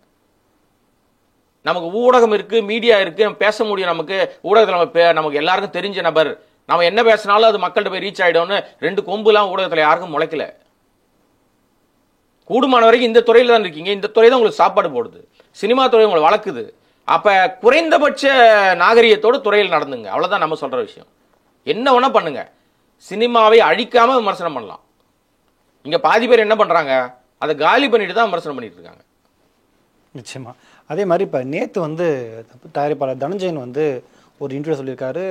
நமக்கு ஊடகம் இருக்கு, மீடியா இருக்கு, பேச முடியும். நமக்கு ஊடகத்தில் நமக்கு எல்லாருக்கும் தெரிஞ்ச நபர், நம்ம என்ன பேசினாலும் அது மக்கள்கிட்ட போய் ரீச் ஆயிடும்னு 2 கொம்புலாம் ஊடகத்தில் யாருக்கும் முளைக்கல. கூடுமான வரைக்கும் இந்த துறையில தான் இருக்கீங்க, இந்த துறை தான் உங்களுக்கு சாப்பாடு போடுது, சினிமா துறை உங்களை வளர்க்குது. அப்ப குறைந்தபட்ச நாகரிகத்தோட துறையில் நடந்துங்க, அவ்வளவுதான் நம்ம சொல்ற விஷயம். என்ன வேணா பண்ணுங்க, சினிமாவை அழிக்காம விமர்சனம் பண்ணலாம். இங்க பாதி பேர் என்ன பண்றாங்க, அதை காலி பண்ணிட்டு தான் விமர்சனம் பண்ணிட்டு இருக்காங்க. நிச்சயமா. அதே மாதிரி இப்போ நேற்று வந்து தயாரிப்பாளர் தனஞ்சயன் வந்து ஒரு இன்டர்வியூ சொல்லியிருக்காரு.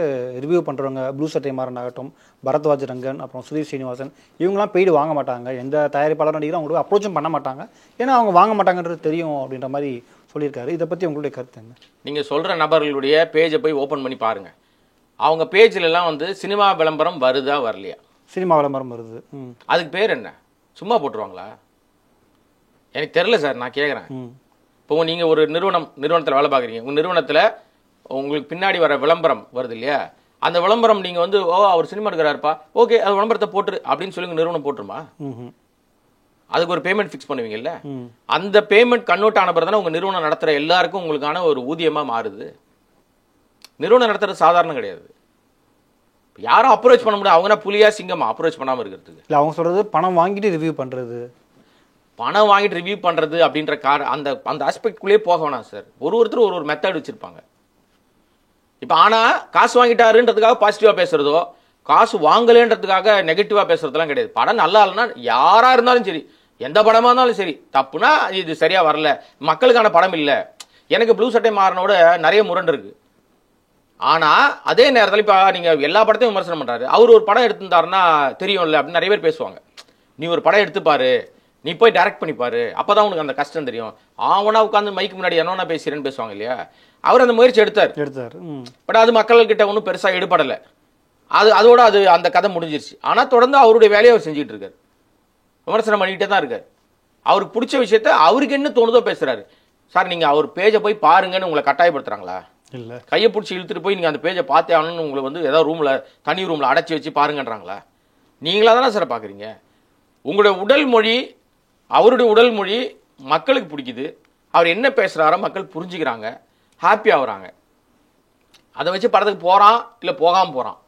ரிவ்யூ பண்ணுறவங்க ப்ளூ சட்டை மாறன் ஆகட்டும், பரத்வாஜ் ரங்கன், அப்புறம் சுதீர் ஸ்ரீனிவாசன், இவங்கெல்லாம் பெய்டு வாங்க மாட்டாங்க, எந்த தயாரிப்பாளர் நடிகரும் அவங்களுக்கு அப்ரோச்சும் பண்ண மாட்டாங்க, ஏன்னா அவங்க வாங்க மாட்டாங்கன்றது தெரியும் அப்படின்ற மாதிரி சொல்லியிருக்காரு. இதை பற்றி உங்களுடைய கருத்து என்ன? நீங்க சொல்ற நபர்களுடைய பேஜை போய் ஓபன் பண்ணி பாருங்க. அவங்க பேஜ்ல எல்லாம் வந்து சினிமா விளம்பரம் வருதா வரலையா? சினிமா விளம்பரம் வருது. அதுக்கு பேர் என்ன? சும்மா போட்டுருவாங்களா? எனக்கு தெரியல சார், நான் கேட்குறேன். இப்போ நீங்க ஒரு நிறுவனத்தில் வேலை பார்க்குறீங்க, உங்க நிறுவனத்தில் உங்களுக்கு பின்னாடி வர விளம்பரம் வருது இல்லையா? அந்த விளம்பரம் நீங்க வந்து அவர் சினிமா எடுக்கிறாருப்பா, ஓகே அது விளம்பரத்தை போட்டுரு அப்படின்னு சொல்லி நிறுவனம் போட்டுருமா? அதுக்கு ஒரு பேமெண்ட் ஃபிக்ஸ் பண்ணுவீங்கல்ல, அந்த பேமெண்ட் கன்வெர்ட் ஆன பிறகு தானே உங்க நிறுவனம் நடத்துற எல்லாருக்கும் உங்களுக்கான ஒரு ஊதியமா மாறுது. நிறுவனம் நடத்துறது சாதாரண கிடையாது. யாரும் அப்ரோச் பண்ண முடியாது. அவங்க புலியா சிங்கமா அப்ரோச் பண்ணாம இருக்கிறதுக்கு? இல்லை, அவங்க சொல்றது பணம் வாங்கிட்டு ரிவ்யூ பண்றது, பணம் வாங்கிட்டு ரிவ்யூ பண்றது அப்படின்ற அந்த அந்த ஆஸ்பெக்ட்குள்ளேயே போக வேணாம் சார். ஒருத்தர் ஒரு மெத்தட் வச்சிருப்பாங்க. இப்ப ஆனா காசு வாங்கிட்டாருன்றதுக்காக பாசிட்டிவா பேசுறதோ, காசு வாங்கலன்றதுக்காக நெகட்டிவா பேசுறதெல்லாம் கிடையாது. படம் நல்லா இல்லைன்னா யாரா இருந்தாலும் சரி, எந்த படமா இருந்தாலும் சரி, தப்புனா இது சரியா வரல, மக்களுக்கான படம் இல்லை. எனக்கு ப்ளூ சட்டை மாறனோட நிறைய முரண்டு இருக்கு. ஆனா அதே நேரத்தில் இப்ப நீங்க எல்லா படத்தையும் விமர்சனம் பண்றாரு. அவர் ஒரு படம் எடுத்திருந்தாருன்னா தெரியும்ல அப்படின்னு நிறைய பேர் பேசுவாங்க. நீ ஒரு படம் எடுத்துப்பாரு, நீ போய் டைரக்ட் பண்ணிப்பாரு, அப்பதான் உனக்கு அந்த கஷ்டம் தெரியும். ஆவனா உட்காந்து மைக்கு முன்னாடி என்ன பேசுறேன்னு பேசுவாங்க இல்லையா? அவர் அந்த முயற்சி எடுத்தார். பட் அது மக்கள்கிட்ட ஒன்றும் பெருசா எடுபடலை. அதோட அந்த கதை முடிஞ்சிருச்சு. ஆனா தொடர்ந்து அவருடைய வேலையை அவர் செஞ்சுட்டு இருக்காரு, விமர்சனம் பண்ணிக்கிட்டே தான் இருக்காரு. அவருக்கு பிடிச்ச விஷயத்த அவருக்கு என்ன தோணுதோ பேசுறாரு. சார் நீங்க அவர் பேஜை போய் பாருங்கன்னு உங்களை கட்டாயப்படுத்துறாங்களா? இல்ல. கையை பிடிச்சி இழுத்துட்டு போய் நீங்க அந்த பேஜை பார்த்தே ஆகணும்னு உங்களை வந்து ஏதாவது ரூம்ல, தனி ரூம்ல அடைச்சி வச்சு பாருங்கன்றாங்களா? நீங்களா தானே சார் பாக்குறீங்க. உங்களுடைய உடல் மொழி, அவருடைய உடல் மொழி மக்களுக்கு பிடிக்குது. அவர் என்ன பேசுறாரோ மக்கள் புரிஞ்சுக்கிறாங்க, ஹாப்பி ஆகுறாங்க. அதை வச்சு படத்துக்கு போறான் இல்ல போகாம போறான்.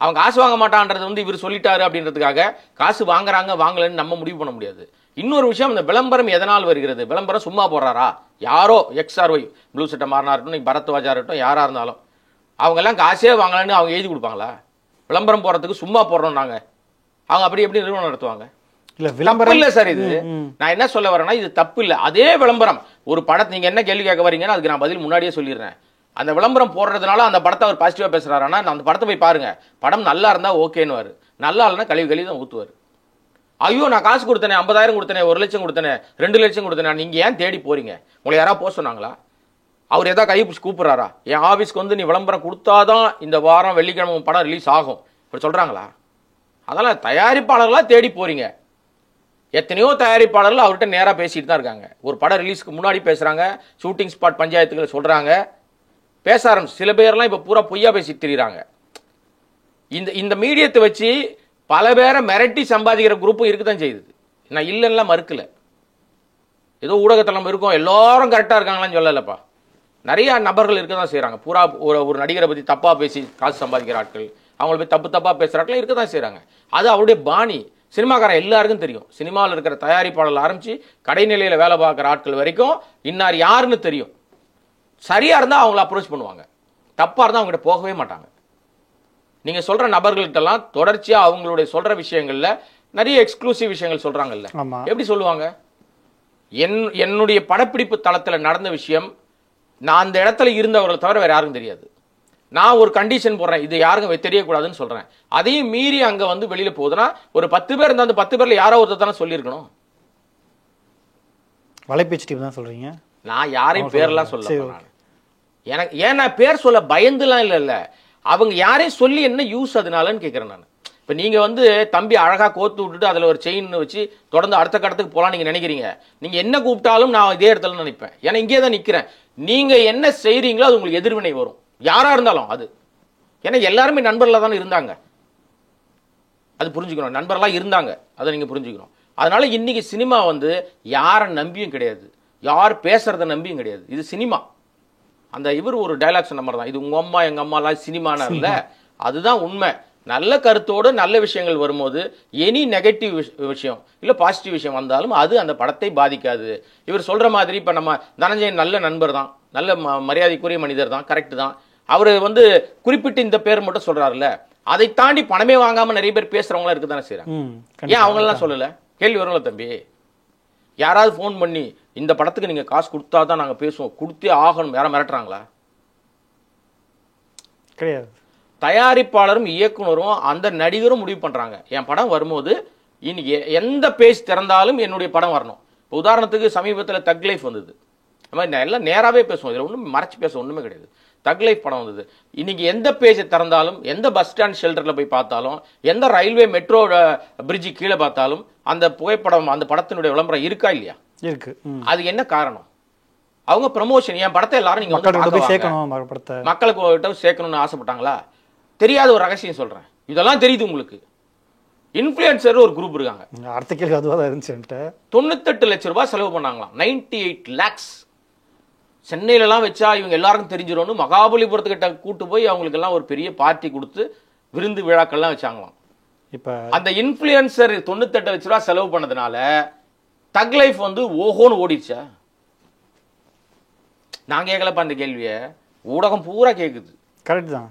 அவங்க காசு வாங்க மாட்டான்றது வந்து இவர் சொல்லிட்டாரு அப்படின்றதுக்காக காசு வாங்குறாங்க வாங்கலன்னு நம்ம முடிவு பண்ண முடியாது. இன்னொரு விஷயம், இந்த விளம்பரம் எதனால் வருகிறது? விளம்பரம் சும்மா போடுறாரா? யாரோ XRY, ப்ளூ சட்டை மாறனா இருக்கட்டும், பரத்வாஜா இருக்கட்டும், யாரா இருந்தாலும் அவங்க எல்லாம் காசே வாங்கலன்னு அவங்க எழுதி கொடுப்பாங்களா? விளம்பரம் போடுறதுக்கு சும்மா போடுறோம் நாங்க, அவங்க அப்படி எப்படி நிறுவனம் நடத்துவாங்க? இல்ல விளம்பரம் இல்ல சார். இது நான் என்ன சொல்ல வரேன்னா, இது தப்பு இல்ல. அதே விளம்பரம் ஒரு படத்தை, நீங்க என்ன கேள்வி கேட்க வரீங்கன்னா அதுக்கு நான் பதில் முன்னாடியே சொல்லிடுறேன். அந்த விளம்பரம் போடுறதுனால அந்த படத்தை அவர் பாசிட்டிவா பேசுறாருன்னா, அந்த படத்தை போய் பாருங்க, படம் நல்லா இருந்தா ஓகேன்னு, நல்லா இல்லைன்னா கழிவு தான் ஊத்துவாரு. ஐயோ நான் காசு கொடுத்தனே, 50,000 கொடுத்தனே, 1 லட்சம் கொடுத்தனே, 2 லட்சம் கொடுத்தனே, நீங்க ஏன் தேடி போறீங்க? உங்களை யாராவது போக சொன்னாங்களா? அவர் ஏதாவது கை பிடிச்சி கூப்பிடுறாரா? என் ஆபீஸ்க்கு வந்து நீ விளம்பரம் கொடுத்தாதான் இந்த வாரம் வெள்ளிக்கிழமை படம் ரிலீஸ் ஆகும் இப்படி சொல்றாங்களா? அதெல்லாம் தயாரிப்பாளர்களா தேடி போறீங்க. எத்தனையோ தயாரிப்பாளர்கள் அவர்கிட்ட நேரா பேசிட்டு தான் இருக்காங்க. ஒரு படம் ரிலீஸ்க்கு முன்னாடி பேசுறாங்க, ஷூட்டிங் ஸ்பாட் பஞ்சாயத்துகளை சொல்றாங்க, பேச ஆரம்பிச்சு. சில பேர்லாம் இப்ப பூரா பொய்யா பேசிட்டு தெரியுறாங்க. இந்த மீடியத்தை வச்சு பல பேரை மிரட்டி சம்பாதிக்கிற குரூப்பும் இருக்குதான் செய்யுது. நான் இல்லைன்னா மறுக்கல. ஏதோ ஊடகத்தில் நம்ம இருக்கோம், எல்லாரும் கரெக்டா இருக்காங்களான்னு சொல்லலப்பா. நிறைய நபர்கள் இருக்கதான் செய்யறாங்க. பூரா ஒரு நடிகரை பத்தி தப்பா பேசி காசு சம்பாதிக்கிற ஆட்கள், அவங்கள போய் தப்பா பேசுற ஆட்கள் இருக்கதான் செய்யறாங்க. அது அவருடைய பாணி. சினிமாக்காரன் எல்லாருக்கும் தெரியும். சினிமாவில் இருக்கிற தயாரிப்பாளர்கள் ஆரம்பிச்சு கடைநிலையில வேலை பார்க்குற ஆட்கள் வரைக்கும் இன்னார் யாருன்னு தெரியும். சரியா இருந்தா அவங்கள அப்ரோச் பண்ணுவாங்க, தப்பா இருந்தா அவங்ககிட்ட போகவே மாட்டாங்க. நீங்க சொல்ற நபர்கள்ட்டெல்லாம் தொடர்ச்சியா அவங்களுடைய சொல்ற விஷயங்கள்ல நிறைய எக்ஸ்க்ளூசிவ் விஷயங்கள் சொல்றாங்கல்ல, எப்படி சொல்லுவாங்க? என்னுடைய படப்பிடிப்பு தளத்துல நடந்த விஷயம் நான் அந்த இடத்துல இருந்தவர்களை தவிர வேற யாருக்கும் தெரியாது. நான் ஒரு கண்டிஷன் போடுறேன், இது யாருக்கும் தெரியக்கூடாதுன்னு சொல்றேன். அதையும் மீறி அங்க வந்து வெளியில போகுதுன்னா ஒரு 10 பேர் இருந்தா அந்த 10 பேர்ல யாரோ ஒருத்தர் தானே சொல்லியிருக்கணும். வலைபேச்சு தான் சொல்றீங்க. நான் யாரையும் பேர்லாம் சொல்ல, எனக்கு ஏன் நான் பேர் சொல்ல பயந்துலாம் இல்ல. அவங்க யாரையும் சொல்லி என்ன யூஸ் அதனாலன்னு கேட்கிறேன் நான். இப்ப நீங்க வந்து தம்பி அழகா கோத்து விட்டுட்டு அதுல ஒரு செயின் வச்சு தொடர்ந்து அடுத்த கட்டத்துக்கு போலாம் நீங்க நினைக்கிறீங்க. நீங்க என்ன கூப்பிட்டாலும் நான் இதே இடத்துல நினைப்பேன். ஏன்னா இங்கே தான் நிக்கிறேன். நீங்க என்ன செய்றீங்களோ அது உங்களுக்கு எதிர்வினை வரும், யாரா இருந்தாலும். அது ஏன்னா எல்லாருமே நண்பர்களா தானே இருந்தாங்க, அது புரிஞ்சுக்கணும். நண்பர்களா இருந்தாங்க, அதை நீங்க புரிஞ்சுக்கணும். அதனால இன்னைக்கு சினிமா வந்து யாரை நம்பியும் கிடையாது, யார் பேசுறத நம்பியும் கிடையாது. இது சினிமா. அந்த இவர் ஒரு டைலாக் சொன்ன மாதிரி தான், இது உங்க அம்மா எங்க அம்மா எல்லாம் சினிமானா இல்ல, அதுதான் உண்மை. நல்ல கருத்தோடு நல்ல விஷயங்கள் வரும்போது எனி நெகட்டிவ் விஷயம் இல்ல பாசிட்டிவ் விஷயம் வந்தாலும் அது அந்த படத்தை பாதிக்காது. இவர் சொல்ற மாதிரி இப்ப நம்ம தனஞ்சயன் நல்ல நண்பர் தான், நல்ல மரியாதைக்குரிய மனிதர் தான், கரெக்ட் தான். அவரு வந்து குறிப்பிட்டு இந்த பேர் மட்டும் சொல்றாருல்ல, அதை தாண்டி பணமே வாங்காம நிறைய பேர் பேசுறவங்களா இருக்குதானே செய்றாங்க. ஏன் அவங்க எல்லாம் சொல்லல? கேள்வி வரும்ல தம்பி. யாராவது ஃபோன் பண்ணி இந்த படத்துக்கு நீங்க காசு கொடுத்தா தான் நாங்க பேசுவோம், கொடுத்தே ஆகணும், யாரும் மிரட்டுறாங்களா? கிடையாது. தயாரிப்பாளரும் இயக்குனரும் அந்த நடிகரும் முடிவு பண்றாங்க. என் படம் வரும்போது இன்னைக்கு எந்த பேஜ் திறந்தாலும் என்னுடைய படம் வரணும். இப்போ உதாரணத்துக்கு சமீபத்தில் தக் லைஃப் வந்தது. அது மாதிரி நான் எல்லாம் நேராகவே பேசுவோம், இதில் ஒன்றும் மறைச்சு பேச ஒன்றுமே கிடையாது. தக் லைஃப் படம் வந்தது. இன்னைக்கு எந்த பேஜை திறந்தாலும், எந்த பஸ் ஸ்டாண்ட் ஷெல்டரில் போய் பார்த்தாலும், எந்த ரயில்வே மெட்ரோ பிரிட்ஜு கீழே பார்த்தாலும் அந்த புகைப்படம், அந்த படத்தினுடைய விளம்பரம் இருக்கா இல்லையா? இருக்கு. அது என்ன காரணம்? அவங்க ப்ரமோஷன். என் படத்தை எல்லாரும் நீங்க மக்களுக்கு சேர்க்கணும்னு ஆசைப்பட்டாங்களா? தெரியாத ஒரு ரகசியம் சொல்றேன், இதெல்லாம் தெரியுது உங்களுக்கு. இன்ஃப்ளூயன்சர் ஒரு குரூப் இருக்காங்க. அடுத்த கேள்வி அதுவா தான் இருந்துச்சு. 98 லட்சம் ரூபாய் செலவு பண்ணாங்களாம். 98 lakhs. சென்னையில எல்லாம் வச்சா இவங்க எல்லாருக்கும் தெரிஞ்சிரும்னு மகாபலிபுரத்துக்கிட்ட கூட்டு போய் அவங்களுக்கு எல்லாம் ஒரு பெரிய பார்ட்டி கொடுத்து விருந்து விழாக்கள்லாம் வச்சாங்களாம். இப்ப அந்த இன்ஃப்ளூயன்சர் 98 லட்சம் ரூபாய் செலவு பண்ணதுனால தக் லைஃப் வந்து ஓஹோன்னு ஓடிடுச்சா? நான் கேட்கலப்பா அந்த கேள்வியை, ஊடகம் பூரா கேட்குது. கரெக்ட் தான்.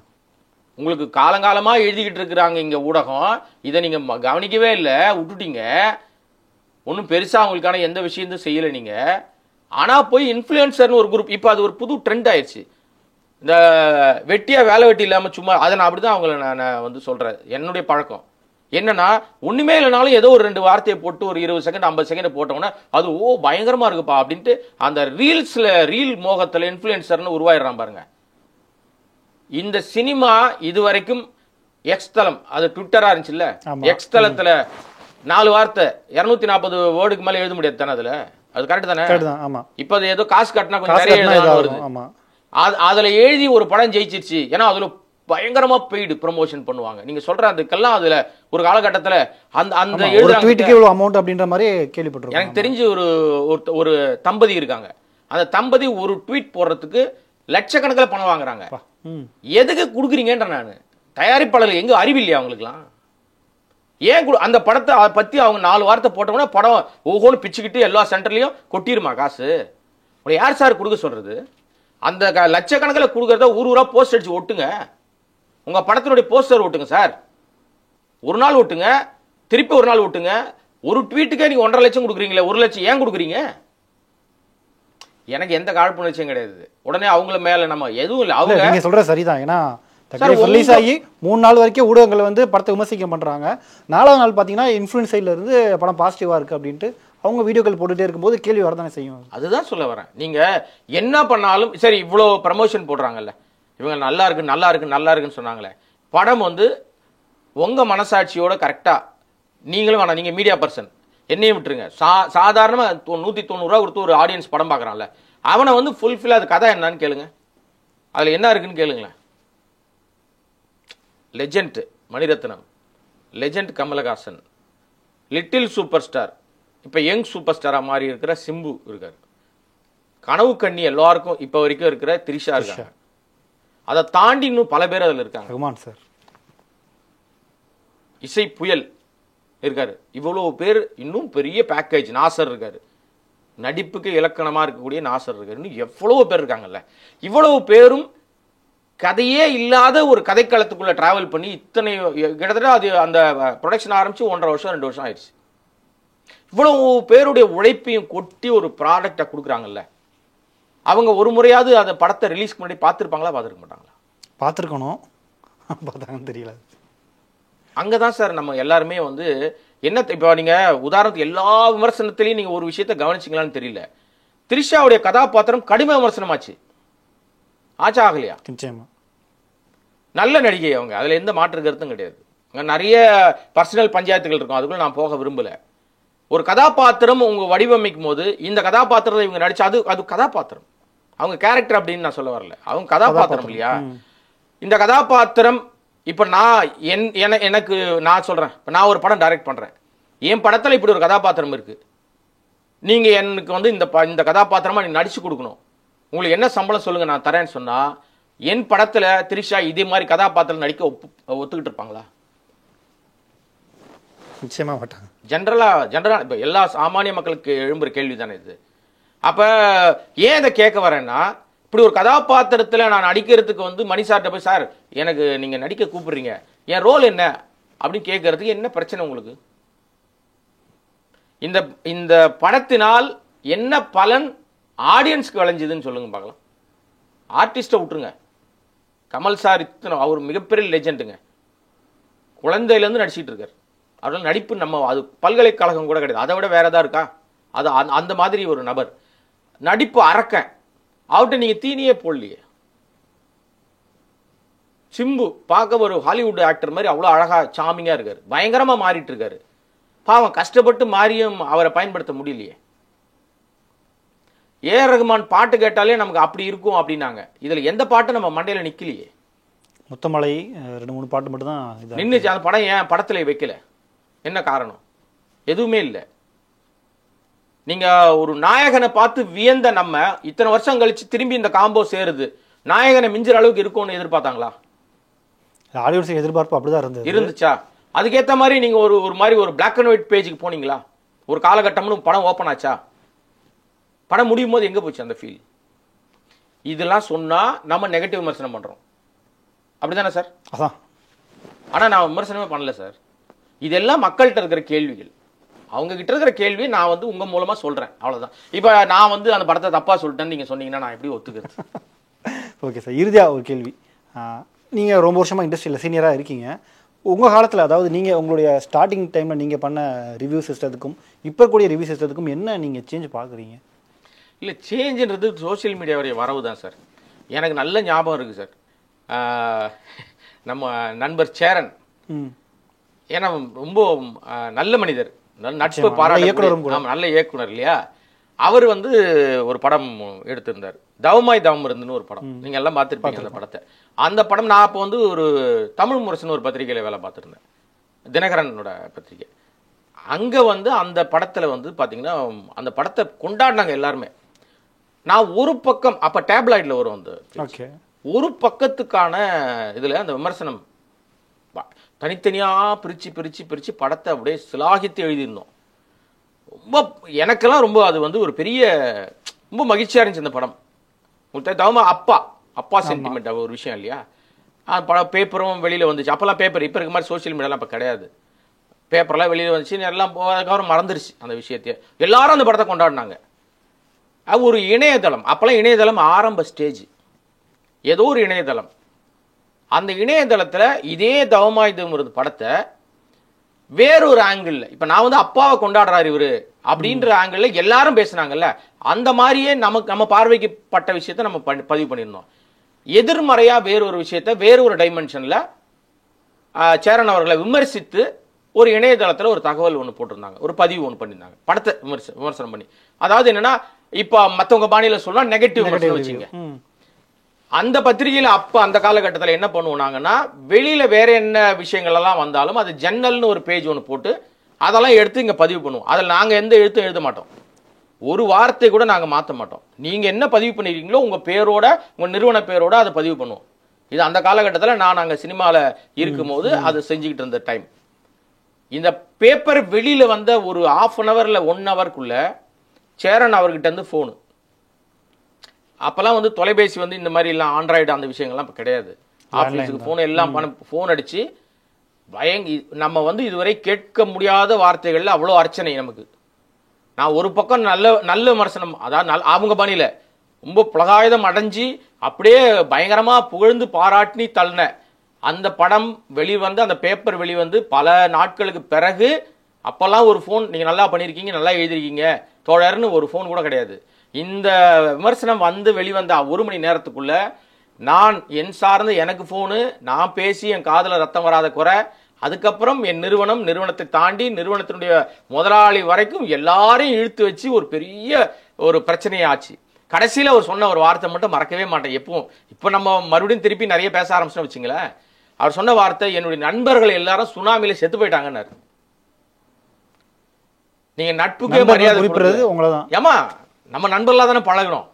உங்களுக்கு காலங்காலமா எழுதிக்கிட்டு இருக்கிறாங்க இங்க ஊடகம், இதை நீங்க கவனிக்கவே இல்லை, விட்டுட்டீங்க. ஒன்றும் பெருசா உங்களுக்கான எந்த விஷயத்தையும் செய்யலை நீங்க. ஆனா போய் இன்ஃப்ளூயன்சர்னு ஒரு குரூப், இப்போ அது ஒரு புது ட்ரெண்ட் ஆயிடுச்சு. இந்த வெட்டியா வேலை வெட்டி இல்லாம சும்மா, அதை நான் அப்படிதான் அவங்கள நான் வந்து சொல்றேன். என்னுடைய பழக்கம் என்னன்னா, ஒண்ணுமே இல்லைனாலும் ஏதோ ஒரு 2 வார்த்தையை போட்டு ஒரு 20 செகண்ட் 50 செகண்ட் போட்டோம்னா அது பயங்கரமா இருக்குப்பா அப்படின்ட்டு அந்த ரீல் மோகத்துல இன்ஃப்ளூயன்சர்னு உருவாயிடுறான் பாருங்க. இந்த சினிமா இதுவரைக்கும் எக்ஸ் தளம், அது ட்விட்டரா இருந்துச்சுல்ல, எக்ஸ் தளத்துல 4 வார்த்தை 240 வேர்டுக்கு மேல எழுத முடியாது தானே அதுல. அது கரெக்ட் தானே? இப்ப அது ஏதோ காசு கட்டினா கொஞ்சம் நிறைய எழுத, அதுல எழுதி ஒரு படம் ஜெயிச்சிருச்சு. ஏன்னா அதுல பயங்கரமா பெய்டு ப்ரமோஷன் பண்ணுவாங்க. நீங்க சொல்ற அதுக்கெல்லாம் அதுல ஒரு காலகட்டத்துல அந்த ட்வீட்டுக்கு இவ்வளவு அமௌண்ட் அப்படின்ற மாதிரி கேள்விப்பட்டிருக்கேன். எனக்கு தெரிஞ்சு ஒரு தம்பதி இருக்காங்க. அந்த தம்பதி ஒரு ட்வீட் போடுறதுக்கு லட்சக்கணக்கில் பணம் வாங்குறாங்க. எதுக்கு கொடுக்குறீங்கன்ற நான் தயாரிப்பாளர்கள் எங்க அறிவில்லையா அவங்களுக்குலாம்? ஏன் அந்த படத்தை பத்தி அவங்க 4 வார்த்தை போட்டோம்னா படம் ஒவ்வொன்று பிச்சுக்கிட்டு எல்லா சென்டர்லயும் கொட்டிருமா காசு? உங்களை யார் சார் கொடுக்க சொல்றது? அந்த லட்சக்கணக்கில் கொடுக்கறத ஊரா போஸ்ட் அடிச்சு ஒட்டுங்க. உங்க படத்தினுடைய போஸ்டர் ஒட்டுங்க சார். ஒரு நாள் ஒட்டுங்க, திருப்பி ஒரு நாள் ஒட்டுங்க. ஒரு ட்வீட்டுக்கே நீங்க 1.5 லட்சம் கொடுக்குறீங்களே, 1 லட்சம் ஏன் கொடுக்குறீங்க? எனக்கு எந்த காழ்ப்புணர்ச்சியும் கிடையாது. உடனே அவங்கள மேல நம்ம எதுவும் இல்லை. அவங்க நீங்க சொல்ற சரிதான். ஏன்னா ரிலீஸ் ஆகி 3 நாள் வரைக்கும் ஊடகங்கள் வந்து படத்தை விமர்சிக்க பண்றாங்க. 4வது நாள் பாத்தீங்கன்னா இன்ஃப்ளூயன்ஸ் சைட்ல இருந்து படம் பாசிட்டிவா இருக்கு அப்படின்ட்டு அவங்க வீடியோக்கள் போட்டுட்டே இருக்கும்போது கேள்வி வரதானே செய்யும். அதுதான் சொல்ல வரேன். நீங்க என்ன பண்ணாலும் சரி, இவ்வளவு ப்ரமோஷன் போடுறாங்கல்ல, இவங்க நல்லா இருக்கு நல்லா இருக்கு நல்லா இருக்குன்னு சொன்னாங்களே, படம் வந்து உங்க மனசாட்சியோட கரெக்டா நீங்களும் வேணாம், நீங்க மீடியா பர்சன் என்னையும் விட்டுருங்க. சாதாரணமா 190 ரூபா கொடுத்து ஒரு ஆடியன்ஸ் படம் பார்க்கறான்ல, அவனை வந்து ஃபுல்ஃபில் அது கதை என்னன்னு கேளுங்க, அதுல என்ன இருக்குன்னு கேளுங்களேன். Legend Mani Ratnam, legend Kamal Haasan, little super star, இப்ப யங் சூப்பர் ஸ்டாரா மாறி இருக்கிற சிம்பு இருக்காரு, கனவு கண்ணி எல்லாருக்கும் இப்ப வரைக்கும் இருக்கிற திரிஷா இருக்காங்க. அதை தாண்டி இன்னும் பல பேர் அதுல இருக்காங்க. ரஹ்மான் சார், இசை புயல் இருக்காரு. இவ்வளவு பேர், இன்னும் பெரிய பேக்கேஜ் நாசர் இருக்காரு, நடிப்புக்கு இலக்கணமா இருக்கக்கூடிய நாசர் இருக்காரு, இன்னும் எவ்வளவு பேர் இருக்காங்கல்ல. இவ்வளவு பேரும் கதையே இல்லாத ஒரு கதைக்களத்துக்குள்ள டிராவல் பண்ணி இத்தனை கிட்டத்தட்ட அது அந்த ப்ரொடக்ஷன் ஆரம்பிச்சு 1.5 வருஷம் 2 வருஷம் ஆயிடுச்சு. இவ்வளவு பேருடைய உழைப்பையும் கொட்டி ஒரு ப்ராடக்டை கொடுக்குறாங்கல்ல, அவங்க ஒரு முறையாவது அந்த படத்தை ரிலீஸ்க்கு முன்னாடி பார்த்துருப்பாங்களா? பார்த்துருக்க மாட்டாங்களா? பார்த்துருக்கணும், பார்த்தாங்கன்னு தெரியல. அங்கதான் சார் நம்ம எல்லாருமே வந்து என்ன, இப்போ நீங்க உதாரணத்துக்கு எல்லா விமர்சனத்திலையும் நீங்க ஒரு விஷயத்தை கவனிச்சிங்களான்னு தெரியல, திரிஷாவுடைய கதாபாத்திரம் கடுமை விமர்சனமாச்சு. ஆச்சா ஆகலையா? நிச்சயமா நல்ல நடிகை அவங்க, அதுல எந்த மாற்று கருத்தும் கிடையாது. அங்க நிறைய பர்சனல் பஞ்சாயத்துகள் இருக்கும், அதுக்குள்ள நான் போக விரும்பல. ஒரு கதாபாத்திரம் உங்க வடிவமைக்கும் போது இந்த கதாபாத்திரத்தை இவங்க நடிச்சா அது கதாபாத்திரம், அவங்க கேரக்டர் அப்படின்னு நான் சொல்ல வரல, அவங்க கதாபாத்திரம் இல்லையா? இந்த கதாபாத்திரம் இப்ப எனக்கு நான் சொல்றேன், இப்ப நான் ஒரு படம் டைரக்ட் பண்றேன், என் படத்துல இப்படி ஒரு கதாபாத்திரம் இருக்கு, நீங்க எனக்கு வந்து இந்த கதாபாத்திரமா நீங்க நடிச்சு கொடுக்கணும், உங்களுக்கு என்ன சம்பளம் சொல்லுங்க நான் தரேன்னு சொன்னா, என் படத்துல திரிஷா இதே மாதிரி கதாபாத்திரம் நடிக்க ஒத்துக்கிட்டு இருப்பாங்களா? நிச்சயமா மாட்டாங்க. ஜென்ரலா இப்ப எல்லா சாமானிய மக்களுக்கு எழும்புற கேள்வி தானே இது. அப்ப ஏன் இதை கேட்க வரேன்னா, இப்படி ஒரு கதாபாத்திரத்துல நான் நடிக்கிறதுக்கு வந்து மணி சார்ட்ட போய், சார் எனக்கு நீங்க நடிக்க கூப்பிடுறீங்க, என் ரோல் என்ன அப்படின்னு கேட்கறதுக்கு என்ன பிரச்சனை உங்களுக்கு? இந்த இந்த படத்தினால் என்ன பலன் ஆடியன்ஸ்க்கு விளைஞ்சதுன்னு சொல்லுங்க பார்க்கலாம். ஆர்டிஸ்ட்டை விட்டுருங்க. கமல் சார் அவர் மிகப்பெரிய லெஜெண்டுங்க. குழந்தையிலேருந்து நடிச்சிட்டு இருக்காரு. அவர்கள் நடிப்பு நம்ம அது பல்கலைக்கழகம் கூட கிடையாது. அதை விட வேற ஏதாவது இருக்கா? அது அந்த மாதிரி ஒரு நபர். நடிப்பு அரக்கன். அவர்கிட்ட நீங்க தீனியே போடலையே. சிம்பு பார்க்க ஒரு ஹாலிவுட் ஆக்டர் மாதிரி அவ்வளோ அழகா சாமிங்கா இருக்காரு. பயங்கரமா மாறிட்டு இருக்காரு. பாவம் கஷ்டப்பட்டு மாறியும் அவரை பயன்படுத்த முடியலையே. ஏஆர் ரகுமான் பாட்டு கேட்டாலே நமக்கு அப்படி இருக்கும் அப்படின்னாங்க. இதுல எந்த பாட்டு நம்ம மண்டையில நிக்கலையே. முத்தமலை 2-3 பாட்டு மட்டும் தான் நின்னுச்சு. அந்த படம் ஏன் படத்துல வைக்கல? என்ன காரணம்? எதுவுமே இல்லை. நீங்க ஒரு நாயகனை பார்த்து வியந்த நம்ம இத்தனை வருஷம் கழிச்சு திரும்பி இந்த காம்போ சேருது. நாயகனை மிஞ்சுற அளவுக்கு இருக்கும்னு எதிர்பார்த்தாங்களா? ஹாலிவுட் எதிர்பார்ப்பு அப்படிதான் இருந்துச்சா? அதுக்கேற்ற மாதிரி நீங்க ஒரு மாதிரி ஒரு பிளாக் அண்ட் ஒயிட் பேஜுக்கு போனீங்களா? ஒரு காலகட்டம்னு படம் ஓப்பன் ஆச்சா? படம் முடியும் போது எங்க போச்சு அந்த ஃபீல்? இதெல்லாம் சொன்னா நம்ம நெகட்டிவ் விமர்சனம் பண்றோம். அப்படிதானே சார்? அதான். ஆனா நான் விமர்சனமே பண்ணல சார். இதெல்லாம் மக்கள்கிட்ட இருக்கிற கேள்விகள். அவங்க கிட்ட இருக்கிற கேள்வி நான் உங்க மூலமா சொல்றேன். அவ்வளவுதான். இப்ப நான் அந்த படத்தை தப்பா சொல்லிட்டேன்னு நீங்க சொன்னீங்கன்னா நான் எப்படி ஒத்துக்கிறது? ஓகே சார், இறுதியா ஒரு கேள்வி. நீங்க ரொம்ப வருஷமா இண்டஸ்ட்ரியில் சீனியரா இருக்கீங்க. உங்க காலத்துல, அதாவது நீங்க உங்களுடைய ஸ்டார்டிங் டைம்ல நீங்க பண்ண ரிவ்யூ சிஸ்டத்துக்கும் இப்போ கூடிய ரிவ்யூ சிஸ்டத்துக்கும் என்ன நீங்க சேஞ்ச் பாக்குறீங்க? இல்லை, சேஞ்சுன்றது சோசியல் மீடியாவுடைய வரவு தான் சார். எனக்கு நல்ல ஞாபகம் இருக்குது சார். நம்ம நண்பர் சேரன், ஏன்னா ரொம்ப நல்ல மனிதர், நட்பு பாராட்ட நல்ல இயக்குனர் இல்லையா? அவர் ஒரு படம் எடுத்திருந்தார், தவமாய் தவம் இருந்துன்னு ஒரு படம். நீங்க எல்லாம் பார்த்துருப்பீங்க அந்த படத்தை. அந்த படம் நான் அப்போ ஒரு தமிழ் முரசுன்னு ஒரு பத்திரிகையில வேலை பார்த்துருந்தேன், தினகரனோட பத்திரிகை. அங்க அந்த படத்துல பாத்தீங்கன்னா அந்த படத்தை கொண்டாடினாங்க எல்லாருமே. நான் ஒரு பக்கம், அப்ப டேப்லாய்ட்ல வரும் ஒரு பக்கத்துக்கான இதுல அந்த விமர்சனம் தனித்தனியா பிரிச்சு பிரிச்சு பிரிச்சு படத்தை அப்படியே சிலாகித்து எழுதியிருந்தோம். ரொம்ப எனக்கெல்லாம் ரொம்ப அது ஒரு பெரிய ரொம்ப மகிழ்ச்சியா இருந்துச்சு அந்த படம். தவமா அப்பா சென்டிமெண்ட் ஒரு விஷயம் இல்லையா? படம் பேப்பரும் வெளியில வந்துச்சு. அப்பெல்லாம் பேப்பர் இப்ப இருக்க மாதிரி சோசியல் மீடியாலாம் இப்ப கிடையாது. பேப்பர்லாம் வெளியில வந்துச்சு, எல்லாம் அதுக்கப்புறம் மறந்துருச்சு அந்த விஷயத்தையே. எல்லாரும் அந்த படத்தை கொண்டாடினாங்க. ஒரு இணையதளம், அப்பெல்லாம் இணையதளம் ஆரம்ப ஸ்டேஜ், ஏதோ ஒரு இணையதளம். அந்த இணையதளத்துல இதே தவமாயுதம் ஒரு படத்தை வேறொரு ஆங்கிள், இப்ப நான் அப்பாவை கொண்டாடுறாரு இவரு அப்படின்ற ஆங்கிள் எல்லாரும் பேசினாங்கல்ல, அந்த மாதிரியே நம்ம பார்வைக்கு பட்ட விஷயத்தை நம்ம பதிவு பண்ணியிருந்தோம். எதிர்மறையா வேறொரு விஷயத்தை வேறொரு டைமென்ஷன்ல சேரன் அவர்களை விமர்சித்து ஒரு இணையதளத்துல ஒரு தகவல் ஒன்று போட்டிருந்தாங்க, ஒரு பதிவு ஒன்று பண்ணியிருந்தாங்க, படத்தை விமர்சனம் பண்ணி. அதாவது என்னன்னா, இப்ப மத்தவங்க பாணியில சொன்னா நெகட்டிவ் வச்சுங்க. அந்த பத்திரிகையில அப்ப அந்த காலகட்டத்தில் என்ன பண்ணுவோம்னா, வெளியில வேற என்ன விஷயங்கள் எல்லாம் வந்தாலும் அது ஜன்னல்னு ஒரு பேஜ் ஒன்று போட்டு அதெல்லாம் எடுத்து இங்க பதிவு பண்ணுவோம். அதில் நாங்க எந்த எழுத்தும் எழுத மாட்டோம், ஒரு வார்த்தை கூட நாங்க மாற்ற மாட்டோம். நீங்க என்ன பதிவு பண்ணிருக்கீங்களோ உங்க பேரோட, உங்க நிறுவன பேரோட அதை பதிவு பண்ணுவோம். இது அந்த காலகட்டத்தில் நாங்க சினிமால இருக்கும் போது அதை செஞ்சுக்கிட்டு இருந்த டைம். இந்த பேப்பர் வெளியில வந்த ஒரு 1/2 hourல 1 hourக்குள்ள சேரன் அவர்கிட்ட இருந்து போனு. அப்பெல்லாம் தொலைபேசி இந்த மாதிரி எல்லாம் ஆண்ட்ராய்டு அந்த விஷயங்கள்லாம் இப்ப கிடையாது. ஆபீஸுக்கு போன் எல்லாம் போன் அடிச்சு நம்ம இதுவரை கேட்க முடியாத வார்த்தைகள்ல அவ்வளோ அர்ச்சனை நமக்கு. நான் ஒரு பக்கம் நல்ல விமர்சனம், அதாவது அவங்க பாணியில ரொம்ப புலகாயுதம் அடைஞ்சு அப்படியே பயங்கரமா புகழ்ந்து பாராட்டி தள்ளின அந்த படம் வெளிவந்து, அந்த பேப்பர் வெளிவந்து பல நாட்களுக்கு பிறகு, அப்பெல்லாம் ஒரு போன், நீங்க நல்லா பண்ணிருக்கீங்க, நல்லா எழுதிருக்கீங்க தோழர்னு ஒரு போன் கூட கிடையாது. இந்த விமர்சனம் வெளிவந்த 1 மணி நேரத்துக்குள்ள நான் என் சார்ந்து எனக்கு போனு, நான் பேசி என் காதல ரத்தம் வராத குறை, அதுக்கப்புறம் என் நிறுவனத்தை தாண்டி நிறுவனத்தினுடைய முதலாளி வரைக்கும் எல்லாரையும் இழுத்து வச்சு ஒரு பெரிய ஒரு பிரச்சனையாச்சு. கடைசியில அவர் சொன்ன ஒரு வார்த்தை மட்டும் மறக்கவே மாட்டேன் எப்பவும். இப்ப நம்ம மறுபடியும் திருப்பி நிறைய பேச ஆரம்பிச்சோம் வச்சுங்களேன். அவர் சொன்ன வார்த்தை, என்னுடைய நண்பர்கள் எல்லாரும் சுனாமியில செத்து போயிட்டாங்கன்னாரு. நீங்க நட்புக்கே மரியாதை கொடுக்கிறது. ஏமா நம்ம நண்பர்களா தானே பழகிறோம்.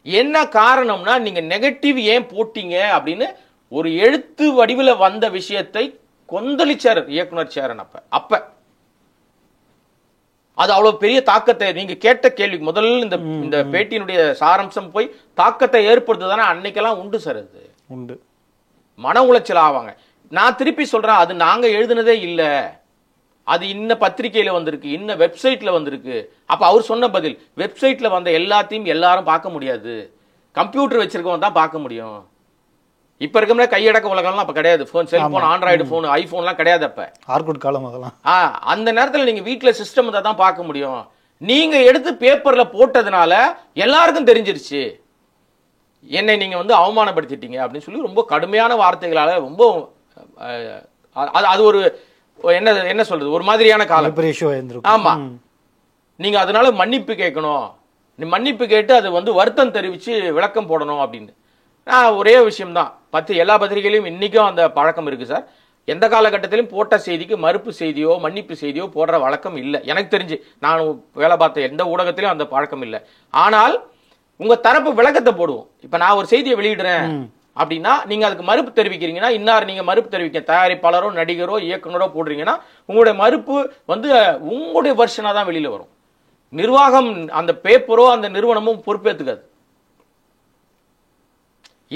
என்ன காரணம்னா, நீங்க நெகட்டிவ் ஏன் போட்டீங்க அப்படின்னு ஒரு எழுத்து வடிவில் வந்த விஷயத்தை கொந்தளிச்சார் இயக்குனர் சேரன். அப்ப அது அவ்வளவு பெரிய தாக்கத்தை, நீங்க கேட்ட கேள்விக்கு முதல்ல இந்த பேட்டியினுடைய சாராம்சம் போய் தாக்கத்தை ஏற்படுத்துதானே அன்னைக்கெல்லாம் உண்டு சார். அது உண்டு, மன உளைச்சல் ஆவாங்க. நான் திருப்பி சொல்றேன், அது நாங்க எழுதுனதே இல்ல, அது இன்ன பத்திரிகையில வந்திருக்கு, இன்ன வெப்சைட்ல வந்திருக்கு. அப்ப அவர் சொன்ன பதில், வெப்சைட்ல வந்த எல்லாத்தையும் எல்லாரும் பார்க்க முடியாது, கம்ப்யூட்டர் வச்சிருக்கவன் தான் பார்க்க முடியும். இப்ப இருக்க கையடக்க உலகம்லாம் அப்ப கிடையாது. போன், செல்போன், ஆண்ட்ராய்டு போன், ஐபோன்லாம் கிடையாது. அப்ப ஆர்குட் காலம் அதெல்லாம். அந்த நேரத்துல நீங்க வீட்டுல சிஸ்டம் தான் பார்க்க முடியும். நீங்க எடுத்து பேப்பர்ல போட்டதுனால எல்லாருக்கும் தெரிஞ்சிருச்சு, என்னை நீங்க வந்து அவமானப்படுத்திட்டீங்க அப்படின்னு சொல்லி ரொம்ப கடுமையான வார்த்தைகளால ரொம்ப அது ஒரு என்ன சொல்றது, ஒரு மாதிரியான காலம். ஆமா, நீங்க அதனால மன்னிப்பு கேட்கணும், நீ மன்னிப்பு கேட்டு அது வந்து வருத்தம் தெரிவிச்சு விளக்கம் போடணும் அப்படின்னு. ஒரே விஷயம் தான், எல்லா பத்திரிகையிலும் இன்னைக்கும் அந்த பழக்கம் இருக்கு சார். எந்த காலகட்டத்திலும் போட்ட செய்திக்கு மறுப்பு செய்தியோ மன்னிப்பு செய்தியோ போடுற வழக்கம் இல்லை எனக்கு தெரிஞ்சு. நான் வேலை பார்த்த எந்த ஊடகத்திலும் அந்த பழக்கம் இல்லை. ஆனால் உங்க தரப்பு விளக்கத்தை போடுவோம். இப்ப நான் ஒரு செய்தியை வெளியிடுறேன் அப்படின்னா நீங்க அதுக்கு மறுப்பு தெரிவிக்கிறீங்கன்னா, இன்னார் நீங்க மறுப்பு தெரிவிக்க, தயாரிப்பாளரோ நடிகரோ இயக்குனரோ போடுறீங்கன்னா உங்களுடைய மறுப்பு வந்து உங்களுடைய வெர்ஷனா தான் வெளியில வரும். நிர்வாகம் அந்த பேப்பரோ அந்த நிறுவனமும் பொறுப்பேற்றுக்காது.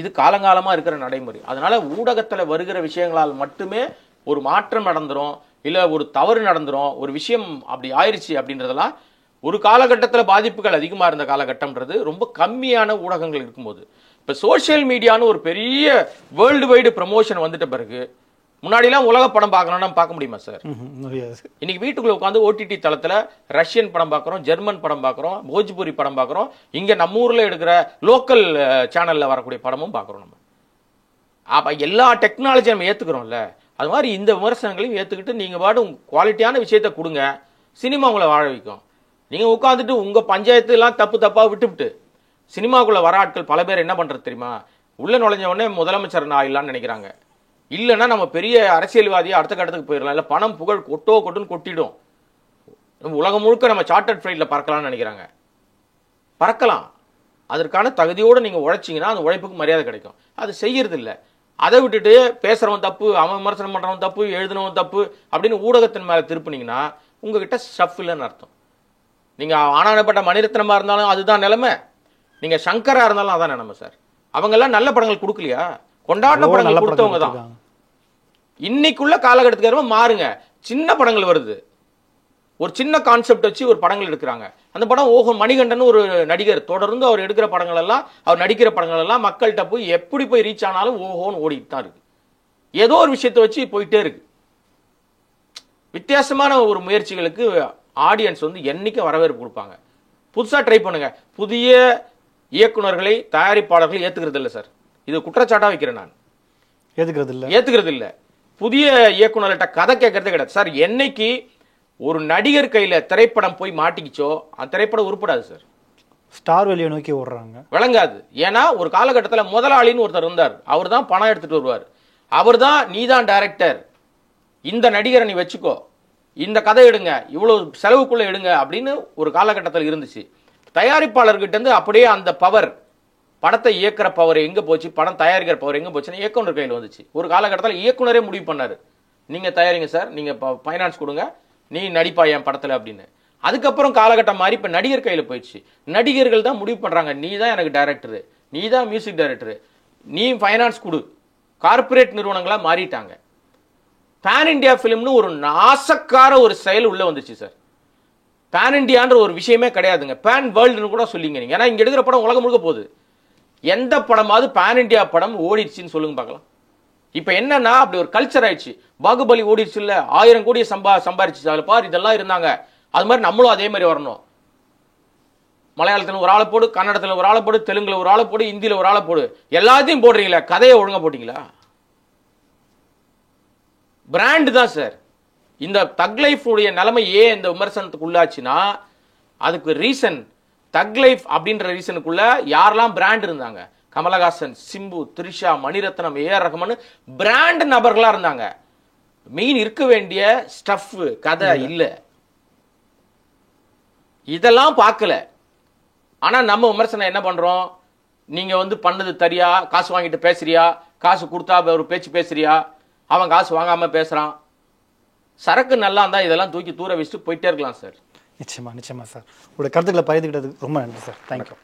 இது காலங்காலமா இருக்கிற நடைமுறை. அதனால ஊடகத்துல வருகிற விஷயங்களால் மட்டுமே ஒரு மாற்றம் நடந்துரும், இல்ல ஒரு தவறு நடந்துரும், ஒரு விஷயம் அப்படி ஆயிருச்சு அப்படின்றதெல்லாம். ஒரு காலகட்டத்தில் பாதிப்புகள் அதிகமா இருந்த காலகட்டம்ன்றது ரொம்ப கம்மியான ஊடகங்கள் இருக்கும்போது, இப்ப சோசியல் மீடியான்னு ஒரு பெரிய வேர்ல்டு வைடு ப்ரமோஷன் வந்துட்ட பிறகு, முன்னாடிலாம் உலக படம் பார்க்கணும்னா பார்க்க முடியுமா சார்? இன்னைக்கு வீட்டுக்குள்ள உட்காந்து ஓடிடி தளத்துல ரஷ்யன் படம் பார்க்கறோம், ஜெர்மன் படம் பார்க்கறோம், போஜ்பூரி படம் பார்க்கறோம், இங்க நம்ம ஊர்ல எடுக்கிற லோக்கல் சேனல்ல வரக்கூடிய படமும் பார்க்கறோம். நம்ம அப்ப எல்லா டெக்னாலஜி நம்ம ஏத்துக்கிறோம்ல, அது மாதிரி இந்த விமர்சனங்களையும் ஏத்துக்கிட்டு நீங்க பாட்டு குவாலிட்டியான விஷயத்தை கொடுங்க, சினிமா உங்களை வாழ வைக்கும். நீங்க உட்காந்துட்டு உங்க பஞ்சாயத்து எல்லாம் தப்பா விட்டுவிட்டு சினிமாக்குள்ள வர ஆட்கள் பல பேர் என்ன பண்றது தெரியுமா, உள்ள நுழைஞ்ச உடனே முதலமைச்சர் ஆயிடலாம்னு நினைக்கிறாங்க. இல்லைன்னா நம்ம பெரிய அரசியல்வாதியை அடுத்த கட்டத்துக்கு போயிடலாம், இல்ல பணம் புகழ் கொட்டுன்னு கொட்டிடும், உலகம் முழுக்க நம்ம சார்ட்டர்ட் ஃபிளைட்ல பறக்கலாம்னு நினைக்கிறாங்க. பறக்கலாம், அதற்கான தகுதியோடு நீங்க உழைச்சிங்கன்னா அந்த உழைப்புக்கு மரியாதை கிடைக்கும். அது செய்யறது இல்லை. அதை விட்டுட்டு பேசுறவன் தப்பு, அவன் விமர்சனம் பண்றவன் தப்பு, எழுதினவன் தப்பு அப்படின்னு ஊடகத்தின் மேல திருப்பினீங்கன்னா உங்ககிட்ட ஸ்டஃப் இல்லைன்னு அர்த்தம். நீங்க ஆனானப்பட்ட மணிரத்னமா இருந்தாலும் அதுதான் நிலைமை, நீங்க சங்கரா இருந்தாலும் அதான் நிலைமை சார். அவங்க எல்லாம் நல்ல படங்கள் கொடுக்கலையா, கொண்டாட்ட படங்கள் கொடுத்தவங்க தான். இன்னைக்குள்ள காலகட்டத்துக்கு மாறுங்க, சின்ன படங்கள் வருது, ஒரு சின்ன கான்செப்ட் வச்சு ஒரு படங்கள் எடுக்கிறாங்க. அந்த படம் மணிகண்டன் ஒரு நடிகர், தொடர்ந்து அவர் எடுக்கிற படங்கள் எல்லாம், அவர் நடிக்கிற படங்கள் எல்லாம் மக்கள்கிட்ட போய் எப்படி போய் ரீச் ஆனாலும் ஓஹோன்னு ஓடிட்டு தான் இருக்கு. ஏதோ ஒரு விஷயத்தை வச்சு போயிட்டே இருக்கு. வித்தியாசமான ஒரு முயற்சிகளுக்கு ஆடியன்ஸ் வந்து என்னைக்கும் வரவேற்பு கொடுப்பாங்க. புதுசா ட்ரை பண்ணுங்க. புதிய இயக்குனர்களை தயாரிப்பாளர்கள் ஏத்துக்கிறது இல்லை சார், இது குற்றச்சாட்டா வைக்கிறேன் நான். ஏத்துக்கிறது இல்ல. புதிய இயக்குனர்கிட்ட கதை கேட்கறதே கிடையாது சார். என்னைக்கு ஒரு நடிகர் கையில திரைப்படம் போய் மாட்டிக்கிச்சோ அந்த திரைப்படம் உருப்படாது சார். ஸ்டார் வேல்யூ நோக்கி ஓடுறாங்க, விளங்காது. ஏன்னா ஒரு காலகட்டத்தில் முதலாளின்னு ஒருத்தர் இருந்தார், அவர் தான் பணம் எடுத்துட்டு வருவார், அவர் தான் நீதான் டைரக்டர், இந்த நடிகரை நீ வச்சுக்கோ, இந்த கதை எடுங்க, இவ்வளவு செலவுக்குள்ள எடுங்க அப்படின்னு ஒரு காலகட்டத்தில் இருந்துச்சு. தயாரிப்பாளர்கிட்ட இருந்து அப்படியே அந்த பவர், படத்தை இயக்குற பவர் எங்க போச்சு, படம் தயாரிக்கிற பவர் எங்க போச்சுன்னா இயக்குனர் கையில் வந்துச்சு. ஒரு காலகட்டத்தில் இயக்குனரே முடிவு பண்ணாரு, நீங்க தயாரிங்க சார், நீங்க பைனான்ஸ் கொடுங்க, நீ நடிப்பா என் படத்துல அப்படின்னு. அதுக்கப்புறம் காலகட்டம் மாறி இப்ப நடிகர் கையில போயிடுச்சு. நடிகர்கள் தான் முடிவு பண்றாங்க, நீ தான் எனக்கு டைரக்டர், நீ தான் மியூசிக் டைரக்டர், நீ ஃபைனான்ஸ் கொடு. கார்பரேட் நிறுவனங்களா மாறிட்டாங்க. பேன் இண்டியா பிலிம்னு ஒரு நாசக்கார ஒரு செயல் உள்ள வந்துச்சு சார். பேன் இண்டியான்ற ஒரு விஷயமே கிடையாதுங்க, பேன் வேர்ல்டுன்னு கூட சொல்லிங்க நீங்க. ஏன்னா இங்க எடுக்கிற படம் உலகம் முழுக்க போகுது. எந்த படமாவது பேன் இண்டியா படம் ஓடிடுச்சுன்னு சொல்லுங்க பார்க்கலாம். இப்ப என்னன்னா அப்படி ஒரு கல்ச்சர் ஆயிடுச்சு. பாகுபலி ஓடிடுச்சு இல்ல, 1000 கோடி சம்பாரிச்சு, அதுல பாரு இதெல்லாம் இருந்தாங்க, அது மாதிரி நம்மளும் அதே மாதிரி வரணும். மலையாளத்துல ஒரு ஆளை போடு, கன்னடத்துல ஒரு ஆளை போடு, தெலுங்குல ஒரு ஆளை போடு, இந்தியில ஒரு ஆளை போடு, எல்லாத்தையும் போடுறீங்களா, கதையை ஒழுங்கா போட்டீங்களா? பிராண்ட் தான் சார். இந்த தக் லைஃப் உடைய நிலைமை ஏன் இந்த விமர்சனத்துக்கு உள்ளாச்சுன்னா அதுக்கு ரீசன், தக் லைஃப் அப்படின்ற ரீசனுக்குள்ள யாரெல்லாம் பிராண்ட் இருந்தாங்க, கமலஹாசன், சிம்பு, த்ரிஷா, மணிரத்னம், ஏஆர் ரஹ்மான் பிராண்ட் நபர்களா இருந்தாங்க. மெயின் இருக்க வேண்டிய ஸ்டஃப் கதை இல்ல, இதெல்லாம் பார்க்கல. ஆனா நம்ம விமர்சனம் என்ன பண்றோம், நீங்க வந்து பண்ணது தரியா, காசு வாங்கிட்டு பேசுறியா, காசு கொடுத்தா ஒரு பேச்சு பேசுறியா, அவன் காசு வாங்காம பேசுறான். சரக்கு நல்லா இருந்தா இதெல்லாம் தூக்கி தூர வச்சுட்டு போயிட்டே இருக்கலாம் சார். நிச்சயமா சார். உங்களுடைய கருத்துக்களை பகிர்ந்துக்கிட்டதுக்கு ரொம்ப நன்றி சார். தேங்க்யூ.